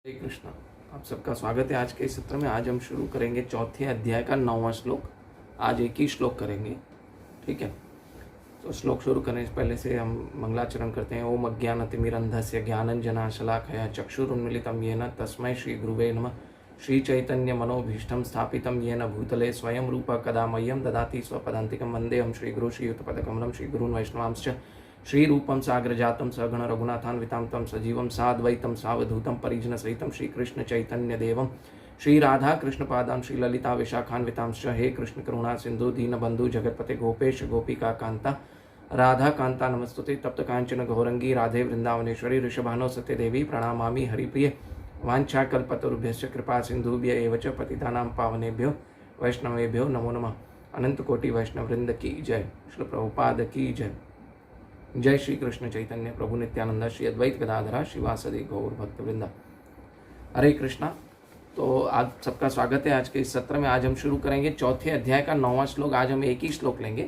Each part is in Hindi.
हरे कृष्णा। आप सबका स्वागत है आज के इस सत्र में। आज हम शुरू करेंगे चौथे अध्याय का 9वां श्लोक। आज एक ही श्लोक करेंगे, ठीक है। तो श्लोक शुरू करने से पहले से हम मंगलाचरण करते हैं। ओम अज्ञानतिमिरन्धस्य ज्ञानञ्जनाशलाकया चक्षुरुन्मीलितं येन तस्मै श्री गुरुवे नमः। श्री चैतन्य मनोभीष्टं स्थापितं येन भूतले स्वयं रूप कदा मह्यं ददाति स्वपदान्तिकं वन्देऽहं श्री गुरु श्रीयुतपदकमलं श्री गुरून् वैष्णवांश्च श्रीरूपं साग्रजातं सगण रघुनाथान्वितां तं सजीवं साद्वैतं सावधूतं परिजनसहितं श्रीकृष्ण चैतन्यदेवं श्री राधा कृष्णपादां श्री ललिता विशाखान्वितांश्च। हे कृष्ण करुणा सिंधु दीनबंधु जगतपते गोपेश गोपिका कांता राधा कांता नमस्तुते। तप्त कांचन गौरंगी राधे वृंदावनेश्वरी ऋषभानुसुते देवी प्रणमामि हरिप्रिय। वाञ्छाकल्पतरुभ्यश्च कृपा सिंधुभ्य एव च पतितानां पावनेभ्यो वैष्णवेभ्यो नमो नमः। अनंत कोटि वैष्णव वृंद की जय। श्री प्रभुपाद की जय। जय श्री कृष्ण चैतन्य प्रभु नित्यानंद श्री अद्वैत गदाधरा श्रीवासदि गौर भक्त वृंदा। हरे कृष्णा। तो आज सबका स्वागत है आज के इस सत्र में। आज हम शुरू करेंगे चौथे अध्याय का 9वां श्लोक। आज हम एक ही श्लोक लेंगे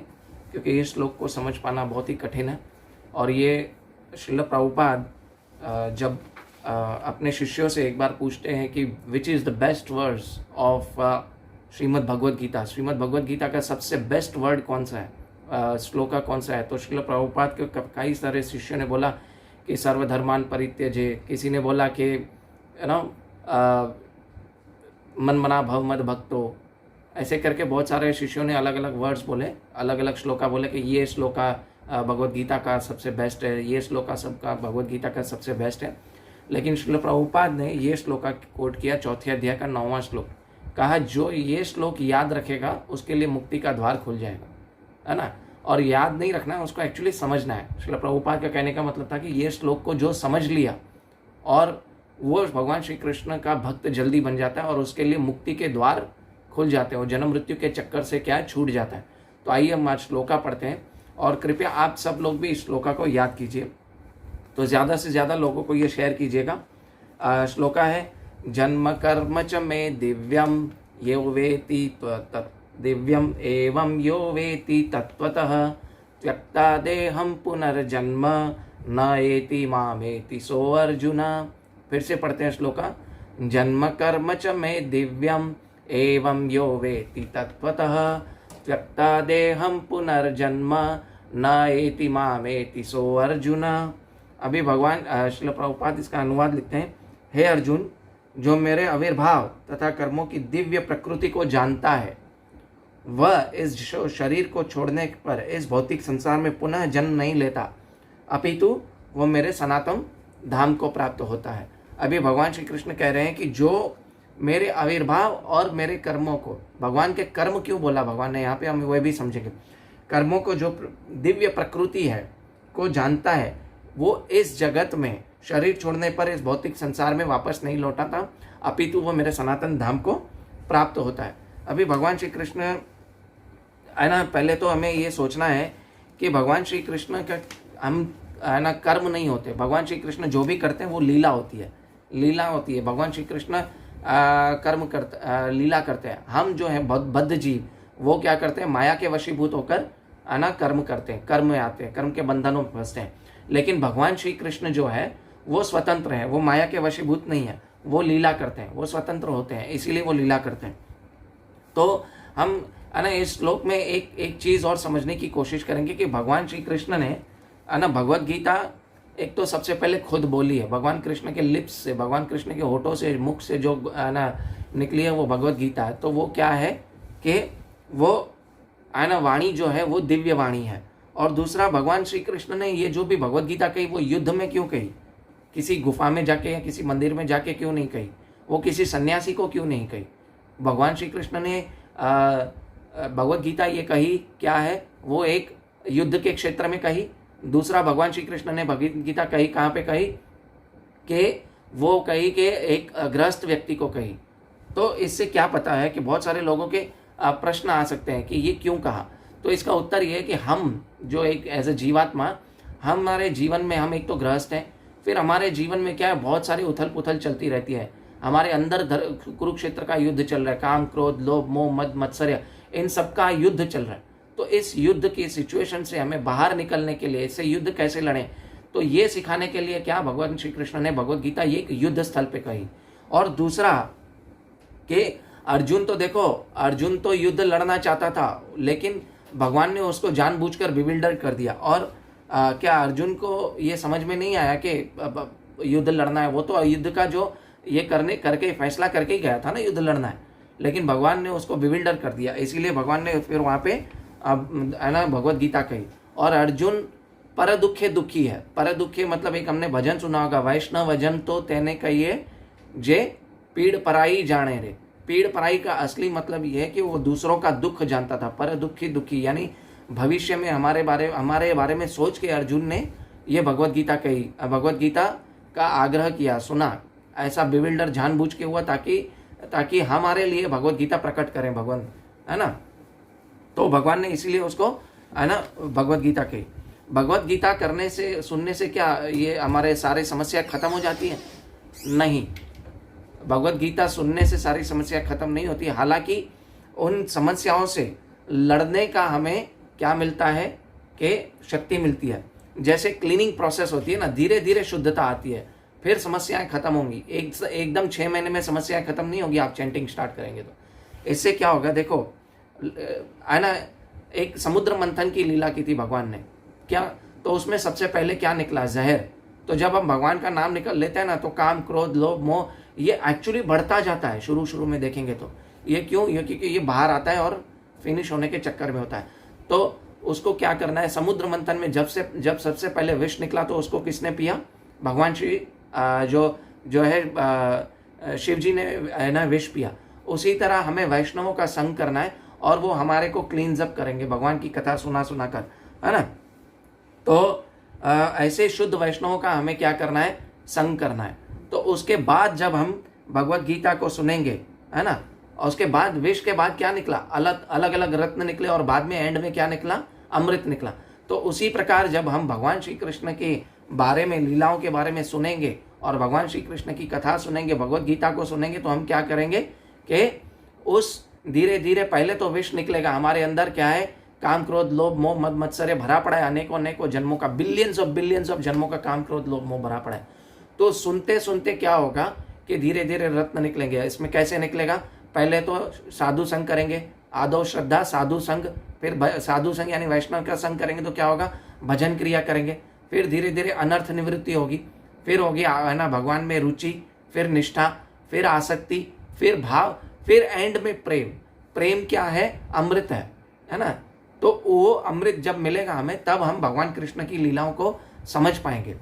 क्योंकि ये श्लोक को समझ पाना बहुत ही कठिन है। और ये श्रील प्रभुपाद जब अपने शिष्यों से एक बार पूछते हैं कि which is the best words of Shrimad Bhagavad Gita, Shrimad Bhagavad Gita का सबसे बेस्ट वर्ड कौन सा है, श्लोका कौन सा है, तो श्रील प्रभुपाद के कई सारे शिष्यों ने बोला कि सर्वधर्मान परित्यजे, किसी ने बोला कि मन मना भव मद भक्तो, ऐसे करके बहुत सारे शिष्यों ने अलग अलग वर्ड्स बोले, अलग अलग श्लोका बोले कि ये श्लोका भगवद गीता का सबसे बेस्ट है, ये श्लोका सबका भगवद गीता का सबसे बेस्ट है। लेकिन श्रील प्रभुपाद ने ये श्लोका कोट किया, चौथे अध्याय का 9वां श्लोक। कहा जो ये श्लोक याद रखेगा उसके लिए मुक्ति का द्वार खुल जाएगा, है ना। और याद नहीं रखना है, उसको एक्चुअली समझना है। श्रील प्रभुपाद का कहने का मतलब था कि ये श्लोक को जो समझ लिया और वो भगवान श्री कृष्ण का भक्त जल्दी बन जाता है और उसके लिए मुक्ति के द्वार खुल जाते हैं, वो जन्म मृत्यु के चक्कर से क्या है छूट जाता है। तो आइए हम आज श्लोका पढ़ते हैं और कृपया आप सब लोग भी इस श्लोका को याद कीजिए। तो ज़्यादा से ज़्यादा लोगों को ये शेयर कीजिएगा। श्लोका है जन्म कर्म च मे दिव्यम ये वेति दिव्यम एवं यो वेति तत्वतः त्यक्ता देहं पुनर्जन्म न एति मामेति सो अर्जुन। फिर से पढ़ते हैं श्लोका। जन्म कर्म च मे दिव्यम एवं यो वेति तत्वतः त्यक्ता देहं पुनर्जन्म न एति मामेति सो अर्जुन। अभी भगवान श्रील प्रभुपाद इसका अनुवाद लिखते हैं। हे अर्जुन, जो मेरे आविर्भाव तथा कर्मों की दिव्य प्रकृति को जानता है वह इस शरीर को छोड़ने पर इस भौतिक संसार में पुनः जन्म नहीं लेता, अपितु वह मेरे सनातन धाम को प्राप्त होता है। अभी भगवान श्री कृष्ण कह रहे हैं कि जो मेरे आविर्भाव और मेरे कर्मों को, भगवान के कर्म क्यों बोला भगवान ने यहाँ पे, हम वह भी समझेंगे। कर्मों को जो दिव्य प्रकृति है को जानता है, वो इस जगत में शरीर छोड़ने पर इस भौतिक संसार में वापस नहीं लौटा था, अपितु वो मेरे सनातन धाम को प्राप्त होता है। अभी भगवान श्री कृष्ण है ना, पहले तो हमें ये सोचना है कि भगवान श्री कृष्ण का हम है ना कर्म नहीं होते। भगवान श्री कृष्ण जो भी करते हैं वो लीला होती है, लीला होती है। भगवान श्री कृष्ण कर्म करते लीला करते हैं। हम जो है बद्ध जीव वो क्या करते हैं, माया के वशीभूत होकर है ना कर्म करते हैं, कर्म में आते हैं, कर्म के बंधनों में फंसते हैं। लेकिन भगवान श्री कृष्ण जो है वो स्वतंत्र है, वो माया के वशीभूत नहीं है, वो लीला करते हैं, वो स्वतंत्र होते हैं, इसीलिए वो लीला करते हैं। तो हम है ना इस श्लोक में एक चीज़ और समझने की कोशिश करेंगे कि भगवान श्री कृष्ण ने है ना भगवद गीता एक तो सबसे पहले खुद बोली है, भगवान कृष्ण के लिप्स से, भगवान कृष्ण के होठों से, मुख से जो है ना निकली है वो भगवद गीता है। तो वो क्या है कि वो है ना वाणी जो है वो दिव्य वाणी है। और दूसरा, भगवान श्री कृष्ण ने ये जो भी भगवद गीता कही वो युद्ध में क्यों कही, किसी गुफा में जाके या किसी मंदिर में जाके क्यों नहीं कही, वो किसी सन्यासी को क्यों नहीं कही। भगवान श्री कृष्ण ने भगवद गीता ये कही क्या है, वो एक युद्ध के क्षेत्र में कही। दूसरा, भगवान श्री कृष्ण ने भगवद गीता कही कहाँ पे कही, कि वो कही कि एक गृहस्थ व्यक्ति को कही। तो इससे क्या पता है कि बहुत सारे लोगों के प्रश्न आ सकते हैं कि ये क्यों कहा। तो इसका उत्तर ये है कि हम जो एक एज ए जीवात्मा, हमारे जीवन में हम एक तो गृहस्थ हैं, फिर हमारे जीवन में क्या है बहुत सारी उथल पुथल चलती रहती है। हमारे अंदर कुरुक्षेत्र का युद्ध चल रहा है, काम क्रोध लोभ मोह मद मत्सर्य, इन सब का युद्ध चल रहा है। तो इस युद्ध की सिचुएशन से हमें बाहर निकलने के लिए, इससे युद्ध कैसे लड़ें, तो ये सिखाने के लिए क्या भगवान श्री कृष्ण ने भगवद गीता ये एक युद्ध स्थल पे कही और दूसरा कि अर्जुन तो देखो, अर्जुन तो युद्ध लड़ना चाहता था, लेकिन भगवान ने उसको जानबूझकर बिविल्डर कर दिया। और क्या अर्जुन को ये समझ में नहीं आया कि युद्ध लड़ना है? वो तो युद्ध का जो ये करके फैसला करके ही गया था ना, युद्ध लड़ना है, लेकिन भगवान ने उसको बिविल्डर कर दिया। इसीलिए भगवान ने फिर वहाँ पे है ना भगवत गीता कही। और अर्जुन पर दुखे दुखी है। पर दुखे मतलब एक हमने भजन सुना होगा, वैष्णव भजन तो तेने कहिए जे पीड़ पराई जाने रे। पीड़ पराई का असली मतलब ये है कि वो दूसरों का दुख जानता था। पर दुखी दुखी यानी भविष्य में हमारे बारे में सोच के अर्जुन ने ये भगवत गीता कही, भगवत गीता का आग्रह किया, सुना। ऐसा बिविल्डर जानबूझ के हुआ ताकि हमारे लिए भगवत गीता प्रकट करें भगवान, है ना। तो भगवान ने इसीलिए उसको है ना भगवत गीता कही। भगवत गीता करने से, सुनने से क्या ये हमारे सारे समस्या खत्म हो जाती है? नहीं, भगवत गीता सुनने से सारी समस्या खत्म नहीं होती। हालांकि उन समस्याओं से लड़ने का हमें क्या मिलता है कि शक्ति मिलती है। जैसे क्लीनिंग प्रोसेस होती है ना, धीरे धीरे शुद्धता आती है, फिर समस्याएं खत्म होंगी। एकदम 6 महीने में समस्याएं खत्म नहीं होगी आप चैंटिंग स्टार्ट करेंगे तो। इससे क्या होगा, देखो है ना, एक समुद्र मंथन की लीला की थी भगवान ने, क्या तो उसमें सबसे पहले क्या निकला? जहर। तो जब हम भगवान का नाम निकल लेते हैं ना, तो काम, क्रोध, लोभ, मोह ये एक्चुअली बढ़ता जाता है। शुरू में देखेंगे तो ये क्यों? ये क्योंकि ये बाहर आता है और फिनिश होने के चक्कर में होता है। तो उसको क्या करना है? समुद्र मंथन में जब सबसे पहले विष निकला तो उसको किसने पिया? भगवान श्री जो है शिव जी ने है ना विष पिया। उसी तरह हमें वैष्णवों का संग करना है और वो हमारे को क्लीन्स अप करेंगे भगवान की कथा सुना कर, है ना। तो ऐसे शुद्ध वैष्णवों का हमें क्या करना है? संग करना है। तो उसके बाद जब हम भगवत गीता को सुनेंगे, है ना, और उसके बाद विष के बाद क्या निकला? अलग अलग रत्न निकले और बाद में एंड में क्या निकला? अमृत निकला। तो उसी प्रकार जब हम भगवान श्री कृष्ण के बारे में, लीलाओं के बारे में सुनेंगे और भगवान श्री कृष्ण की कथा सुनेंगे, भगवत गीता को सुनेंगे, तो हम क्या करेंगे कि उस धीरे धीरे पहले तो विष निकलेगा हमारे अंदर। क्या है? काम, क्रोध, लोभ, मोह, मद मत्सर्य भरा पड़ा है। अनेकों जन्मों का, बिलियंस ऑफ जन्मों का काम, क्रोध, लोभ, मोह भरा पड़ा है। तो सुनते सुनते क्या होगा कि धीरे धीरे रत्न निकलेंगे। इसमें कैसे निकलेगा? पहले तो साधु संग करेंगे, आदो श्रद्धा, साधु संग, फिर साधु संग यानी वैष्णव का संग करेंगे तो क्या होगा? भजन क्रिया करेंगे। फिर धीरे धीरे अनर्थ निवृत्ति होगी, फिर होगी है ना भगवान में रुचि, फिर निष्ठा, फिर आसक्ति, फिर भाव, फिर एंड में प्रेम। प्रेम क्या है? अमृत है ना। तो वो अमृत जब मिलेगा हमें, तब हम भगवान कृष्ण की लीलाओं को समझ पाएंगे।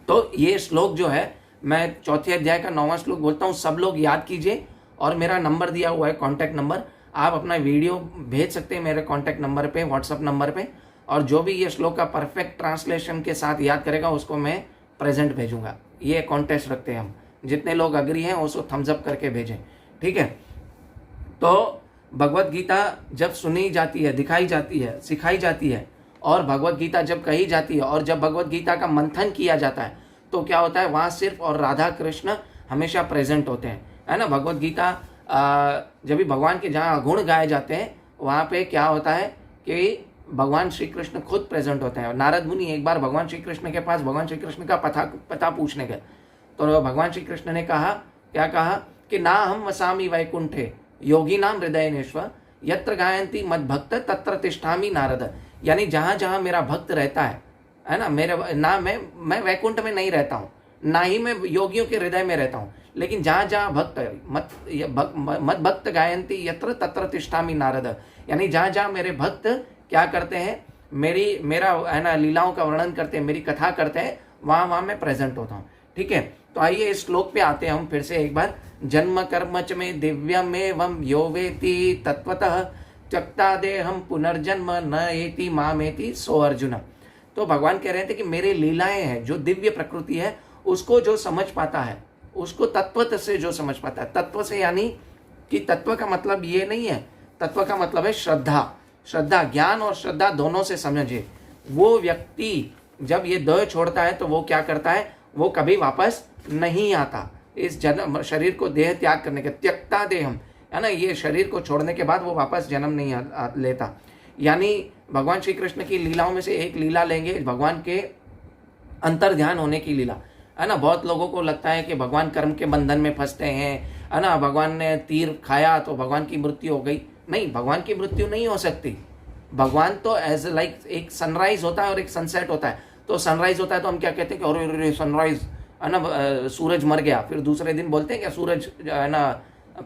तो ये श्लोक जो है, मैं 4 अध्याय का 9वां श्लोक बोलता हूँ, सब लोग याद कीजिए। और मेरा नंबर दिया हुआ है, कॉन्टैक्ट नंबर, आप अपना वीडियो भेज सकते हैं मेरे कॉन्टैक्ट नंबर पे, व्हाट्सअप नंबर पे। और जो भी ये श्लोक का परफेक्ट ट्रांसलेशन के साथ याद करेगा उसको मैं प्रेजेंट भेजूंगा। ये कॉन्टेस्ट रखते हैं हम, जितने लोग अग्री हैं उसको थम्स अप करके भेजें, ठीक है। तो भगवत गीता जब सुनी जाती है, दिखाई जाती है, सिखाई जाती है, और भगवत गीता जब कही जाती है, और जब भगवत गीता का मंथन किया जाता है, तो क्या होता है? वहाँ सिर्फ और राधा कृष्ण हमेशा प्रेजेंट होते हैं, है ना। भगवत गीता जब भी भगवान के जहाँ गुण गाए जाते हैं, वहाँ पे क्या होता है कि भगवान श्री कृष्ण खुद प्रेजेंट होते हैं। नारद मुनि एक बार भगवान श्री कृष्ण के पास भगवान श्री कृष्ण का पता पूछने गए, तो भगवान श्री कृष्ण ने कहा, क्या कहा कि ना हम वसामी वैकुंठे योगी नाम हृदयनेश्वर यत्र गायंती मद भक्त तत्र तिष्ठामि नारद। यानी जहाँ जहाँ मेरा भक्त रहता है ना, मैं वैकुंठ में नहीं रहता हूँ, ना ही मैं योगियों के हृदय में रहता हूँ, लेकिन जहाँ जहाँ मद भक्त गायंती यत्र तत्र तिष्ठामि नारद। यानी जहाँ जहाँ मेरे भक्त क्या करते हैं, मेरा है ना लीलाओं का वर्णन करते हैं, मेरी कथा करते हैं, वहाँ मैं प्रेजेंट होता हूँ, ठीक है। तो आइए इस श्लोक पे आते हैं हम फिर से एक बार। जन्म कर्म च में दिव्यमेवं यो वेति तत्वतः त्यक्ता देहम पुनर्जन्म न एति मामेति सो अर्जुन। तो भगवान कह रहे थे कि मेरे लीलाएं हैं, जो दिव्य प्रकृति है उसको जो समझ पाता है, उसको तत्व से जो समझ पाता है, तत्व से यानी कि तत्व का मतलब ये नहीं है, तत्व का मतलब है श्रद्धा, ज्ञान और श्रद्धा दोनों से समझे। वो व्यक्ति जब ये देह छोड़ता है तो वो क्या करता है? वो कभी वापस नहीं आता। इस जन्म शरीर को देह त्याग करने के, त्यक्ता देहम, है ना, ये शरीर को छोड़ने के बाद वो वापस जन्म नहीं लेता। यानी भगवान श्री कृष्ण की लीलाओं में से एक लीला लेंगे, भगवान के अंतर ध्यान होने की लीला। है ना। बहुत लोगों को लगता है कि भगवान कर्म के बंधन में फंसते हैं, है ना, भगवान ने तीर खाया तो भगवान की मृत्यु हो गई। नहीं, भगवान की मृत्यु नहीं हो सकती। भगवान तो एज लाइक एक सनराइज होता है और एक सनसेट होता है। तो सनराइज होता है तो हम क्या कहते हैं कि अरे सनराइज, है ना, सूरज मर गया, फिर दूसरे दिन बोलते हैं क्या सूरज, है ना,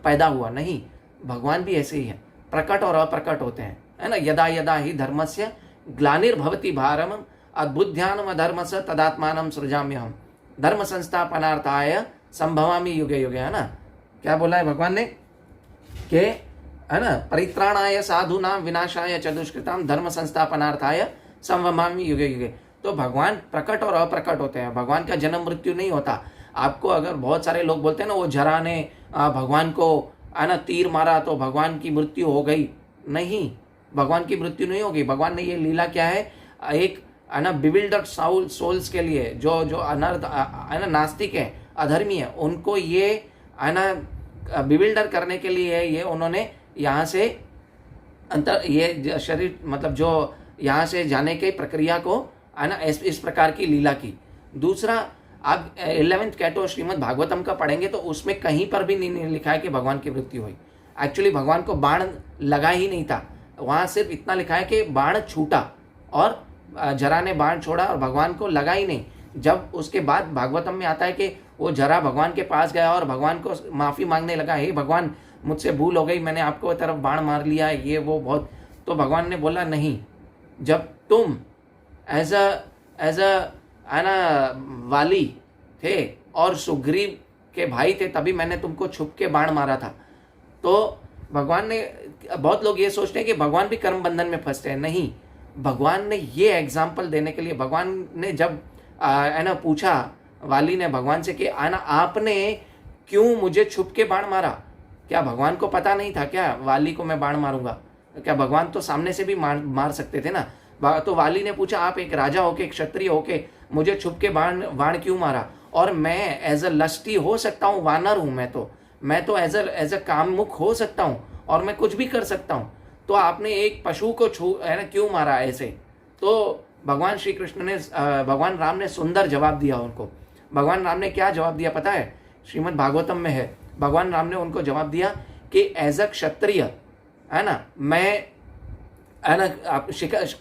पैदा हुआ। नहीं, भगवान भी ऐसे ही है, प्रकट और अप्रकट होते हैं, है ना। यदा यदा ही धर्मस्य ग्लानिर्भवति भारम अद्भुत ध्यानम अधर्मस्य तदात्मानं सृजाम्यहम् धर्म संस्थापनार्थाय संभवामि युगे युगे, है ना। क्या बोला है भगवान ने कि, है ना, परित्राणाय साधूनां विनाशाय च दुष्कृतां धर्म संस्थापनार्थाय संभवामि युगे युगे। तो भगवान प्रकट और अप्रकट होते हैं, भगवान का जन्म मृत्यु नहीं होता। आपको अगर बहुत सारे लोग बोलते हैं ना वो जरा ने भगवान को, है ना, तीर मारा तो भगवान की मृत्यु हो गई, नहीं, भगवान की मृत्यु नहीं होगी। भगवान ने ये लीला क्या है, एक, है ना, बिविल्डर्ड सोल्स के लिए, जो जो अनर्थ, है ना, नास्तिक है, अधर्मी है, उनको ये, है ना, बिविल्डर करने के लिए ये उन्होंने यहाँ से अंतर, ये शरीर मतलब जो यहाँ से जाने की प्रक्रिया को, है ना, इस प्रकार की लीला की। दूसरा, आप 11th कैंटो श्रीमद् भागवतम का पढ़ेंगे तो उसमें कहीं पर भी नहीं लिखा है कि भगवान की मृत्यु हुई। एक्चुअली भगवान को बाण लगा ही नहीं था, वहाँ सिर्फ इतना लिखा है कि बाण छूटा और जरा ने बाण छोड़ा और भगवान को लगा ही नहीं। जब उसके बाद भागवतम में आता है कि वो जरा भगवान के पास गया और भगवान को माफ़ी मांगने लगा, हे भगवान मुझसे भूल हो गई, मैंने आपको तरफ बाण मार लिया, ये वो बहुत। तो भगवान ने बोला नहीं, जब तुम एज अ है ना वाली थे और सुग्रीव के भाई थे तभी मैंने तुमको छुप के बाण मारा था। तो भगवान ने, बहुत लोग ये सोचते हैं कि भगवान भी कर्म बंधन में फंसते हैं, नहीं। भगवान ने ये एग्जाम्पल देने के लिए, भगवान ने जब, है ना, पूछा वाली ने भगवान से कि, है ना, आपने क्यों मुझे छुप के बाण मारा, क्या भगवान को पता नहीं था क्या वाली को मैं बाण मारूंगा? क्या भगवान तो सामने से भी मार सकते थे ना। तो वाली ने पूछा, आप एक राजा होके, एक क्षत्रिय होके मुझे छुप के बाण क्यों मारा? और मैं एज अ लस्टी हो सकता हूँ, वानर हूँ मैं तो एज अ काममुख हो सकता हूँ और मैं कुछ भी कर सकता हूँ, तो आपने एक पशु को है ना क्यों मारा ऐसे? तो भगवान श्री कृष्ण ने, भगवान राम ने सुंदर जवाब दिया उनको। भगवान राम ने क्या जवाब दिया पता है? श्रीमद् भागवतम में है। भगवान राम ने उनको जवाब दिया कि एज अ क्षत्रिय, है ना, मैं, है ना,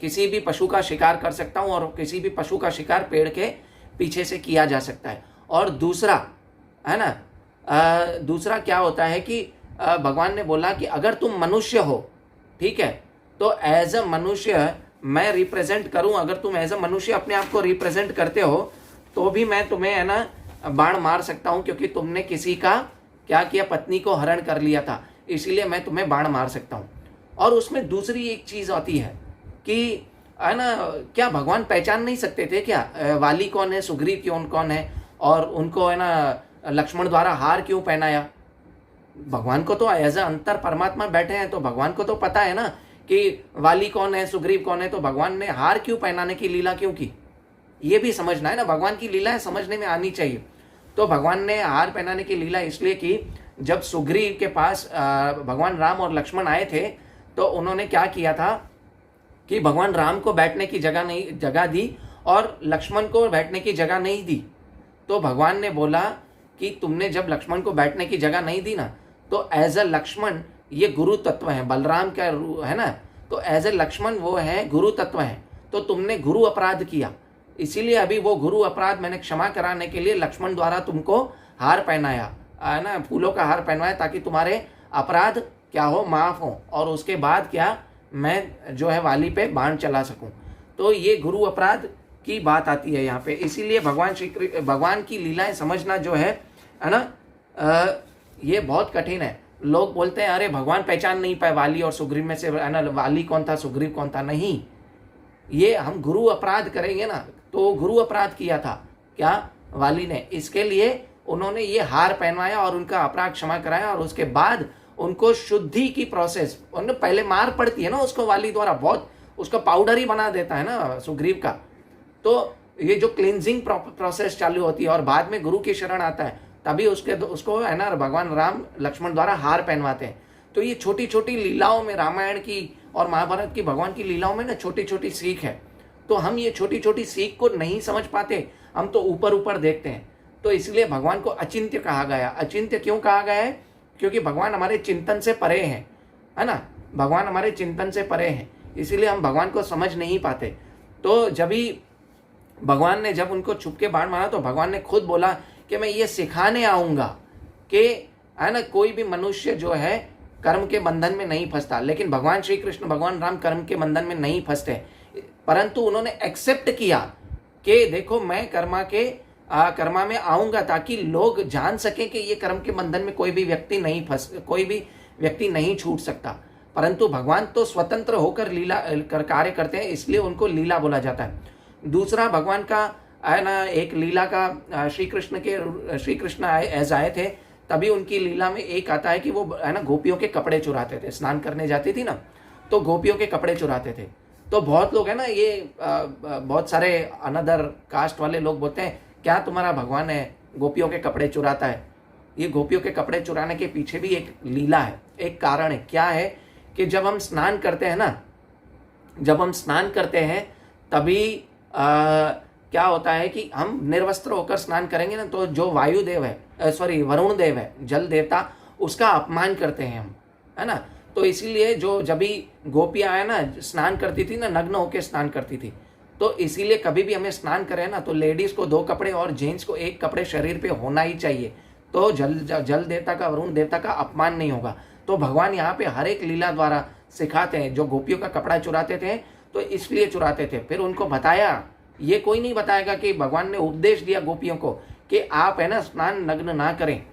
किसी भी पशु का शिकार कर सकता हूँ और किसी भी पशु का शिकार पेड़ के पीछे से किया जा सकता है। और दूसरा, है ना, दूसरा क्या होता है कि भगवान ने बोला कि अगर तुम मनुष्य हो, ठीक है, तो एज अ मनुष्य मैं रिप्रेजेंट करूं, अगर तुम एज अ मनुष्य अपने आप को रिप्रेजेंट करते हो तो भी मैं तुम्हें, है ना, बाण मार सकता हूं, क्योंकि तुमने किसी का क्या किया, पत्नी को हरण कर लिया था, इसीलिए मैं तुम्हें बाण मार सकता हूं। और उसमें दूसरी एक चीज आती है कि, है ना, क्या भगवान पहचान नहीं सकते थे क्या वाली कौन है, सुग्रीव कौन है, और उनको, है ना, लक्ष्मण द्वारा हार क्यों पहनाया? भगवान को तो एज अ अंतर परमात्मा बैठे हैं तो भगवान को तो पता है ना कि वाली कौन है, सुग्रीव कौन है, तो भगवान ने हार क्यों पहनाने की लीला क्यों की? ये भी समझना है ना, भगवान की लीला है, समझने में आनी चाहिए। तो भगवान ने हार पहनाने की लीला इसलिए की, जब सुग्रीव के पास भगवान राम और लक्ष्मण आए थे तो उन्होंने क्या किया था कि भगवान राम को बैठने की जगह दी और लक्ष्मण को बैठने की जगह नहीं दी। तो भगवान ने बोला कि तुमने जब लक्ष्मण को बैठने की जगह नहीं दी ना, तो एज अ लक्ष्मण ये गुरु तत्व है, बलराम का है ना, तो एज ए लक्ष्मण वो है गुरु तत्व है, तो तुमने गुरु अपराध किया, इसीलिए अभी वो गुरु अपराध मैंने क्षमा कराने के लिए लक्ष्मण द्वारा तुमको हार पहनाया, है ना, फूलों का हार पहनवाया, ताकि तुम्हारे अपराध क्या हो, माफ हो, और उसके बाद क्या, मैं जो है वाली पे बाण चला सकूं। तो ये गुरु अपराध की बात आती है यहाँ पे। इसीलिए भगवान की लीलाएं समझना जो है ना, ये बहुत कठिन है। लोग बोलते हैं अरे भगवान पहचान नहीं पाए वाली और सुग्रीव में से, है ना, वाली कौन था, सुग्रीव कौन था। नहीं, ये हम गुरु अपराध करेंगे ना, तो गुरु अपराध किया था क्या वाली ने, इसके लिए उन्होंने ये हार पहनवाया और उनका अपराध क्षमा कराया, और उसके बाद उनको शुद्धि की प्रोसेस, उन्हें पहले मार पड़ती है ना उसको वाली द्वारा, बहुत उसका पाउडर ही बना देता है ना सुग्रीव का, तो ये जो क्लींजिंग प्रोसेस चालू होती है और बाद में गुरु की शरण आता है, तभी उसको है ना भगवान राम लक्ष्मण द्वारा हार पहनवाते हैं। तो ये छोटी छोटी लीलाओं में, रामायण की और महाभारत की भगवान की लीलाओं में ना छोटी छोटी सीख है। तो हम ये छोटी छोटी सीख को नहीं समझ पाते, हम तो ऊपर ऊपर देखते हैं। तो इसलिए भगवान को अचिंत्य कहा गया। अचिंत्य क्यों कहा गया है? क्योंकि भगवान हमारे चिंतन से परे हैं, है ना, भगवान हमारे चिंतन से परे हैं, इसीलिए हम भगवान को समझ नहीं पाते। तो जब भी भगवान ने जब उनको छुप के बाण मारा तो भगवान ने खुद बोला कि मैं ये सिखाने आऊँगा कि, है ना, कोई भी मनुष्य जो है कर्म के बंधन में नहीं फंसता। लेकिन भगवान श्री कृष्ण, भगवान राम कर्म के बंधन में नहीं फंसते, परंतु उन्होंने एक्सेप्ट किया कि देखो मैं कर्मा में आऊँगा ताकि लोग जान सकें कि ये कर्म के बंधन में कोई भी व्यक्ति नहीं छूट सकता। परंतु भगवान तो स्वतंत्र होकर लीला कार्य करते हैं, इसलिए उनको लीला बोला जाता है। दूसरा, भगवान का, है ना, एक लीला का श्री कृष्ण एज आए थे, तभी उनकी लीला में एक आता है कि वो, है ना, गोपियों के कपड़े चुराते थे। स्नान करने जाती थी ना, तो गोपियों के कपड़े चुराते थे। तो बहुत लोग, है ना, ये बहुत सारे अनदर कास्ट वाले लोग बोलते हैं क्या तुम्हारा भगवान है गोपियों के कपड़े चुराता है? ये गोपियों के कपड़े चुराने के पीछे भी एक लीला है, एक कारण है। क्या है कि जब हम स्नान करते हैं ना, जब हम स्नान करते हैं तभी क्या होता है कि हम निर्वस्त्र होकर स्नान करेंगे ना, तो जो वायुदेव है, वरुण देव है, जल देवता, उसका अपमान करते हैं हम, है ना। तो इसीलिए जब भी गोपियाँ है ना स्नान करती थी ना, नग्न होकर स्नान करती थी, तो इसीलिए कभी भी हमें स्नान करें ना तो लेडीज को 2 कपड़े और जेंट्स को 1 कपड़े शरीर पे होना ही चाहिए। तो जल देवता का, वरुण देवता का अपमान नहीं होगा। तो भगवान यहाँ पे हर एक लीला द्वारा सिखाते हैं। जो गोपियों का कपड़ा चुराते थे तो इसलिए चुराते थे, फिर उनको बताया, ये कोई नहीं बताएगा कि भगवान ने उपदेश दिया गोपियों को कि आप, है ना, स्नान नग्न ना करें।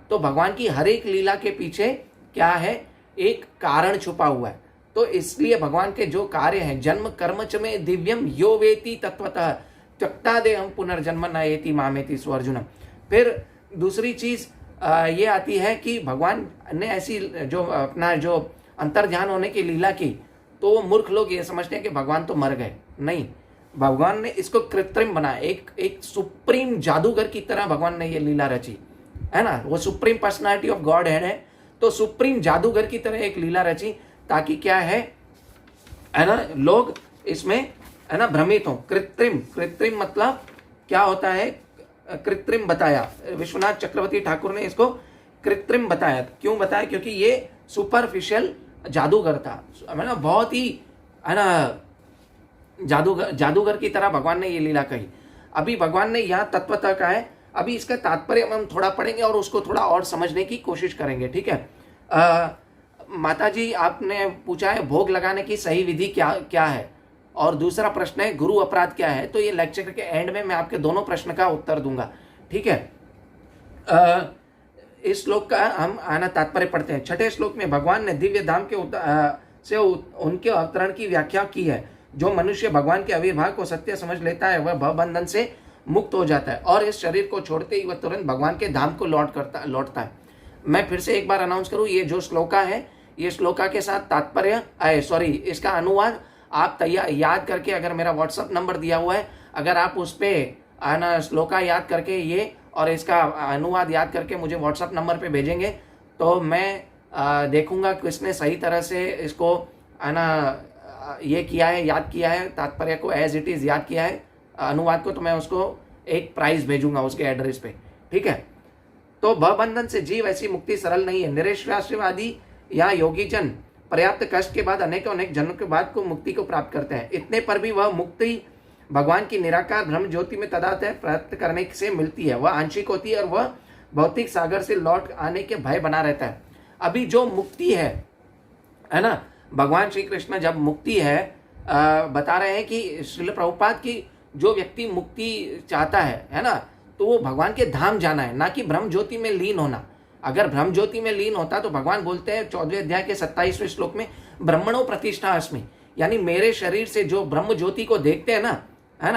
तो भगवान की हर एक लीला के पीछे क्या है, एक कारण छुपा हुआ है। तो इसलिए भगवान के जो कार्य हैं, जन्म कर्म च में दिव्यम यो वेति तत्वतः त्यक्ता देहम पुनर्जन्म न एति मामेति स्वर्जुनम। फिर दूसरी चीज ये आती है कि भगवान ने ऐसी जो अपना जो अंतर्ध्यान होने की लीला की, तो मूर्ख लोग ये समझते हैं कि भगवान तो मर गए। नहीं, भगवान ने इसको कृत्रिम बनाया, एक सुप्रीम जादूगर की तरह भगवान ने ये लीला रची, है ना। वो सुप्रीम पर्सनालिटी ऑफ गॉड है, तो सुप्रीम जादूगर की तरह एक लीला रची, ताकि क्या है ना, लोग इसमें, है ना, भ्रमित हो। कृत्रिम मतलब क्या होता है? कृत्रिम बताया, विश्वनाथ चक्रवर्ती ठाकुर ने इसको कृत्रिम बताया। क्यों बताया? क्योंकि ये सुपरफिशियल जादूगर था, है ना, बहुत ही, है ना, जादूगर की तरह भगवान ने ये लीला कही। अभी भगवान ने यहाँ तत्वतः का है, अभी इसका तात्पर्य हम थोड़ा पढ़ेंगे और उसको थोड़ा और समझने की कोशिश करेंगे, ठीक है। माता जी, आपने पूछा है भोग लगाने की सही विधि क्या है, और दूसरा प्रश्न है गुरु अपराध क्या है। तो ये लेक्चर के एंड में मैं आपके दोनों प्रश्न का उत्तर दूंगा, ठीक है। इस श्लोक का हम आना तात्पर्य पढ़ते हैं। 6ठे श्लोक में भगवान ने दिव्य धाम से उनके अवतरण की व्याख्या की है। जो मनुष्य भगवान के आविर्भाव को सत्य समझ लेता है वह भवबंधन से मुक्त हो जाता है और इस शरीर को छोड़ते ही वह तुरंत भगवान के धाम को लौटता है। मैं फिर से एक बार अनाउंस करूं, ये जो श्लोका है, ये श्लोका के साथ तात्पर्य, इसका अनुवाद आप याद करके, अगर मेरा व्हाट्सअप नंबर दिया हुआ है, अगर आप उस पर श्लोका याद करके ये और इसका अनुवाद याद करके मुझे व्हाट्सअप नंबर पे भेजेंगे, तो मैं देखूंगा किसने सही तरह से इसको, है ना, ये किया है, याद किया है, तात्पर्य को एज इट इज़ याद किया है, अनुवाद को, तो मैं उसको एक प्राइज भेजूंगा उसके एड्रेस पे, ठीक है। तो भवबंधन से जीव ऐसी मुक्ति सरल नहीं है। निरेश्वासवादी या योगी जन पर्याप्त कष्ट के बाद अनेक जन्मों के बाद को मुक्ति को प्राप्त करते हैं। इतने पर भी वह मुक्ति भगवान की निराकार ब्रह्म ज्योति में तदातः प्राप्त करने से मिलती है। वह आंशिक होती है और वह भौतिक सागर से लौट आने के भय बना रहता है। अभी जो मुक्ति है ना, भगवान श्री कृष्ण जब मुक्ति है बता रहे हैं कि श्रील प्रभुपाद की जो व्यक्ति मुक्ति चाहता है ना, तो वो भगवान के धाम जाना है, ना कि ब्रह्म ज्योति में लीन होना। अगर ब्रह्म ज्योति में लीन होता तो भगवान बोलते हैं 14वें अध्याय के 27वें श्लोक में, ब्रह्मणो प्रतिष्ठा अस्मि, यानी मेरे शरीर से जो ब्रह्म ज्योति को देखते हैं ना, है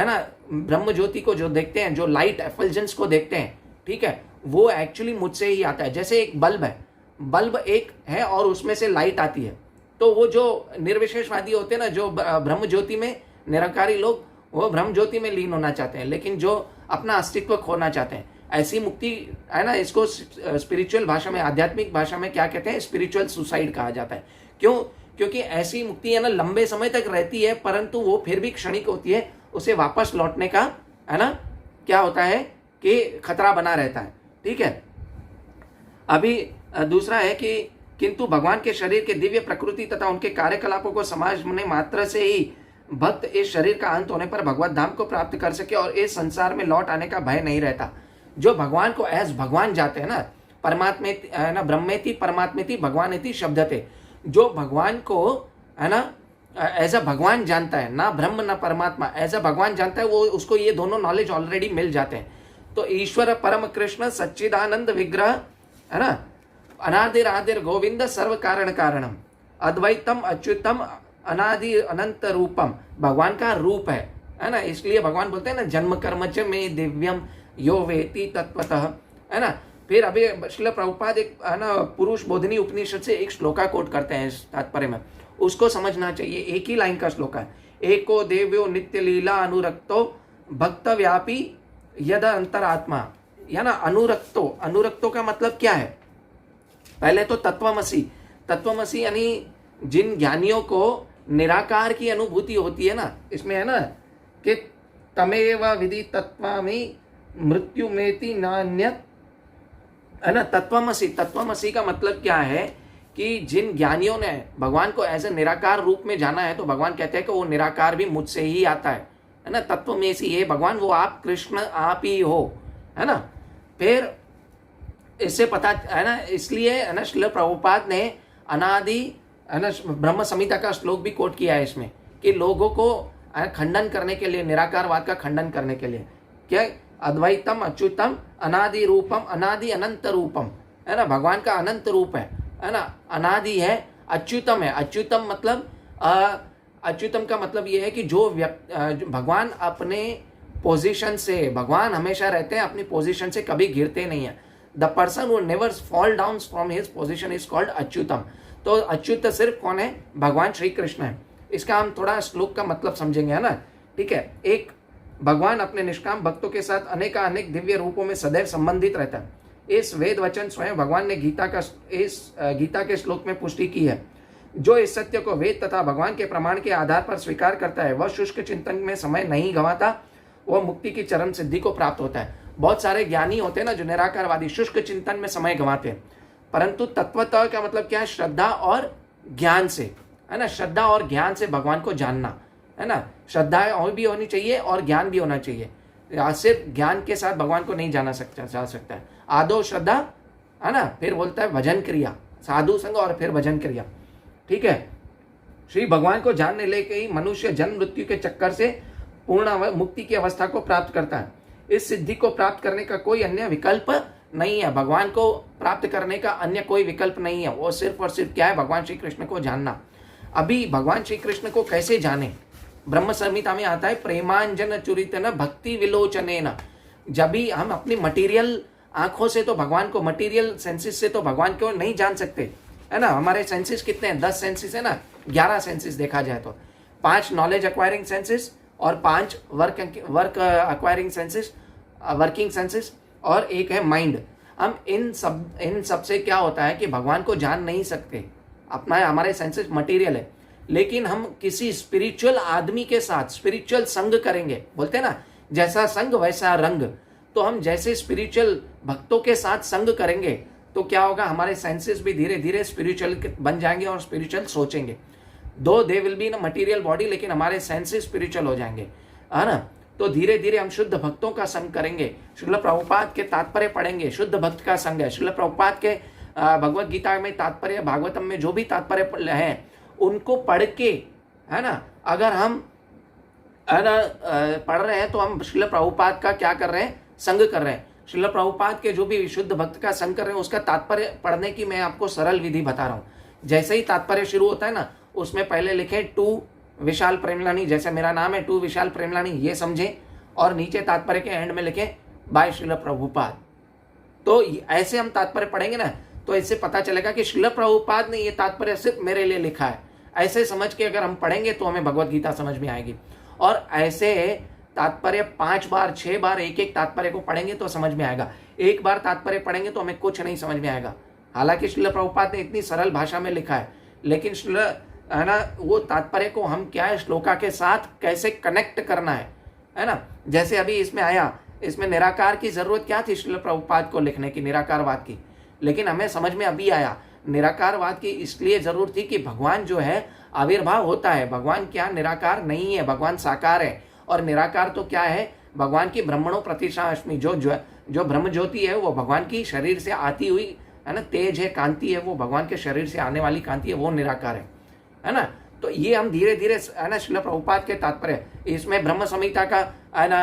ना, ब्रह्म ज्योति को जो देखते हैं, जो लाइट एफल्जेंस को देखते हैं, ठीक है, वो एक्चुअली मुझसे ही आता है। जैसे एक बल्ब है, बल्ब एक है और उसमें से लाइट आती है, तो वो जो निर्विशेषवादी होते हैं ना, जो ब्रह्म ज्योति में निरंकारी लोग, वो ब्रह्म ज्योति में लीन होना चाहते हैं, लेकिन जो अपना अस्तित्व खोना चाहते हैं, ऐसी मुक्ति, है ना, इसको स्पिरिचुअल भाषा में, आध्यात्मिक भाषा में क्या कहते हैं, स्पिरिचुअल सुसाइड कहा जाता है। क्यों? क्योंकि ऐसी मुक्ति, है ना, लंबे समय तक रहती है, परंतु वो फिर भी क्षणिक होती है। उसे वापस लौटने का, है ना, क्या होता है कि खतरा बना रहता है। ठीक है, अभी दूसरा है कि किंतु भगवान के शरीर के दिव्य प्रकृति तथा उनके कार्यकलापों को समझने मात्र से ही भक्त इस शरीर का अंत होने पर भगवत धाम को प्राप्त कर सके और इस संसार में लौट आने का भय नहीं रहता। जो भगवान को एज भगवान जाते हैं ना, परमात्मे है ना, ब्रह्मेति परमात्मेति भगवानेति शब्दते, जो भगवान को है ना एज अ भगवान जानता है, ना ब्रह्म ना परमात्मा, एज अ भगवान जानता है, वो उसको ये दोनों नॉलेज ऑलरेडी मिल जाते हैं। तो ईश्वर परम कृष्ण सच्चिदानंद विग्रह है ना, अनादिर आदिर गोविंद सर्व कारण कारणम, अद्वैतम अच्युतम अनादि अनंत रूपम, भगवान का रूप है ना, इसलिए भगवान बोलते हैं ना जन्म कर्म च में दिव्यम यो वेति तत्वतः, है ना। फिर अभी श्रील प्रभुपाद एक है ना पुरुष बोधिनी उपनिषद से एक श्लोका कोट करते हैं इस तात्पर्य में, उसको समझना चाहिए। एक ही लाइन का श्लोक है, एको देव्यो नित्य लीला अनुरक्तो भक्त व्यापी यद अंतरात्मा, या ना अनुरक्तो, अनुरक्तो का मतलब क्या है? पहले तो तत्वमसी, तत्वमसी यानी जिन ज्ञानियों को निराकार की अनुभूति होती है ना, इसमें है ना कि तमेव विधि तत्वामि मृत्यु मेति नान्यत, है ना। तत्वमसी, तत्वमसी का मतलब क्या है कि जिन ज्ञानियों ने भगवान को ऐसे निराकार रूप में जाना है, तो भगवान कहते हैं कि वो निराकार भी मुझसे ही आता है ना। तत्वमेसी है भगवान, वो आप कृष्ण आप ही हो, है ना। फिर इससे पता है ना, इसलिए है ना श्रील प्रभुपाद ने अनादि है ना ब्रह्म संहिता का श्लोक भी कोट किया है इसमें, कि लोगों को खंडन करने के लिए, निराकारवाद का खंडन करने के लिए, क्या अद्वैतम अच्युतम अनादि रूपम अनादि अनंत रूपम, है ना, भगवान का अनंत रूप है ना, अनादि है, अच्युतम है। अच्युतम मतलब अच्युतम का मतलब ये है कि जो भगवान अपने पोजीशन से, भगवान हमेशा रहते हैं अपनी पोजीशन से, कभी गिरते नहीं है। The person who never fall down from his position is called Achyutam. तो अच्युत सिर्फ कौन है? भगवान श्री कृष्ण है। इसका हम थोड़ा श्लोक का मतलब समझेंगे, है ना। ठीक है, एक भगवान अपने निष्काम भक्तों के साथ अनेक दिव्य रूपों में सदैव संबंधित रहता है। इस वेद वचन स्वयं भगवान ने गीता के श्लोक में पुष्टि की है। जो इस सत्य को वेद तथा भगवान के प्रमाण के आधार पर स्वीकार करता है, वह शुष्क चिंतन में समय नहीं गंवाता, वह मुक्ति की चरम सिद्धि को प्राप्त होता है। बहुत सारे ज्ञानी होते हैं ना जो निराकारवादी, शुष्क चिंतन में समय गंवाते हैं, परंतु तत्वतः का मतलब क्या है? श्रद्धा और ज्ञान से, है ना, श्रद्धा और ज्ञान से भगवान को जानना, है ना। श्रद्धा और भी होनी चाहिए और ज्ञान भी होना चाहिए। सिर्फ ज्ञान के साथ भगवान को नहीं जा सकता है। आदो श्रद्धा, है ना, फिर बोलता है भजन क्रिया, साधु संग और फिर भजन क्रिया। ठीक है, श्री भगवान को जानने लेके ही मनुष्य जन्म मृत्यु के चक्कर से पूर्ण मुक्ति की अवस्था को प्राप्त करता है। इस सिद्धि को प्राप्त करने का कोई अन्य विकल्प नहीं है। भगवान को प्राप्त करने का अन्य कोई विकल्प नहीं है। वो सिर्फ और सिर्फ क्या है? भगवान श्री कृष्ण को जानना। अभी भगवान श्री कृष्ण को कैसे जाने? ब्रह्म संहिता में आता है, प्रेमांजन चुरितन भक्ति विलोचनेन। जब भी हम अपनी मटीरियल आंखों से तो भगवान को, मटीरियल सेंसेस से तो भगवान को नहीं जान सकते, है ना। हमारे सेंसेस कितने हैं? 10 सेंसेस है ना, 11 सेंसेस देखा जाए तो, 5 नॉलेज एक्वायरिंग सेंसेस और 5 work acquiring senses, working senses, और एक है माइंड। हम इन सब से क्या होता है कि भगवान को जान नहीं सकते। अपना हमारे सेंसेस मटेरियल है, लेकिन हम किसी स्पिरिचुअल आदमी के साथ स्पिरिचुअल संग करेंगे, बोलते हैं ना, जैसा संग वैसा रंग। तो हम जैसे स्पिरिचुअल भक्तों के साथ संग करेंगे तो क्या होगा? हमारे सेंसेस भी धीरे धीरे स्पिरिचुअल बन जाएंगे और स्पिरिचुअल सोचेंगे। दो they will be in material body, लेकिन हमारे सेंसेस स्पिरिचुअल हो जाएंगे, है ना। तो धीरे धीरे हम शुद्ध भक्तों का संग करेंगे। श्रील प्रभुपाद के तात्पर्य पढ़ेंगे, शुद्ध भक्त का संग है। श्रील प्रभुपाद के भगवत गीता में तात्पर्य, भागवतम में जो भी तात्पर्य है, उनको पढ़ के, है ना, अगर हम है ना पढ़ रहे हैं तो हम श्रील प्रभुपाद का क्या कर रहे हैं? संग कर रहे हैं। श्रील प्रभुपाद के जो भी शुद्ध भक्त का संग कर रहे हैं, उसका तात्पर्य पढ़ने की मैं आपको सरल विधि बता रहा हूँ। जैसे ही तात्पर्य शुरू होता है ना, उसमें पहले लिखे टू विशाल प्रेमलानी, जैसे मेरा नाम है टू विशाल प्रेमलानी, ये समझे, और नीचे तात्पर्य के एंड में लिखे बाय श्रील प्रभुपाद। तो ऐसे हम तात्पर्य पढ़ेंगे ना, तो इससे पता चलेगा कि श्रील प्रभुपाद ने ये तात्पर्य सिर्फ मेरे लिए लिखा है। ऐसे समझ के अगर हम पढ़ेंगे तो हमें भगवत गीता समझ में आएगी। और ऐसे तात्पर्य 5 बार 6 बार एक तात्पर्य को पढ़ेंगे तो समझ में आएगा। एक बार तात्पर्य पढ़ेंगे तो हमें कुछ नहीं समझ में आएगा। हालांकि श्रील प्रभुपाद ने इतनी सरल भाषा में लिखा है, लेकिन श्रील, है ना, वो तात्पर्य को हम क्या है, श्लोका के साथ कैसे कनेक्ट करना है ना। जैसे अभी इसमें आया, इसमें निराकार की जरूरत क्या थी श्रील प्रभुपाद को लिखने की, निराकारवाद की? लेकिन हमें समझ में अभी आया निराकारवाद की इसलिए जरूरत थी कि भगवान जो है आविर्भाव होता है, भगवान क्या निराकार नहीं है, भगवान साकार है। और निराकार तो क्या है, भगवान की ब्रह्मणो प्रतिष्ठाष्टमी, जो ब्रह्म ज्योति है वो भगवान की शरीर से आती हुई है ना, तेज है, कांति है, वो भगवान के शरीर से आने वाली कांति है, वो निराकार है ना। तो ये हम धीरे धीरे है ना श्रील प्रभुपाद के तात्पर्य, इसमें ब्रह्म संहिता का है ना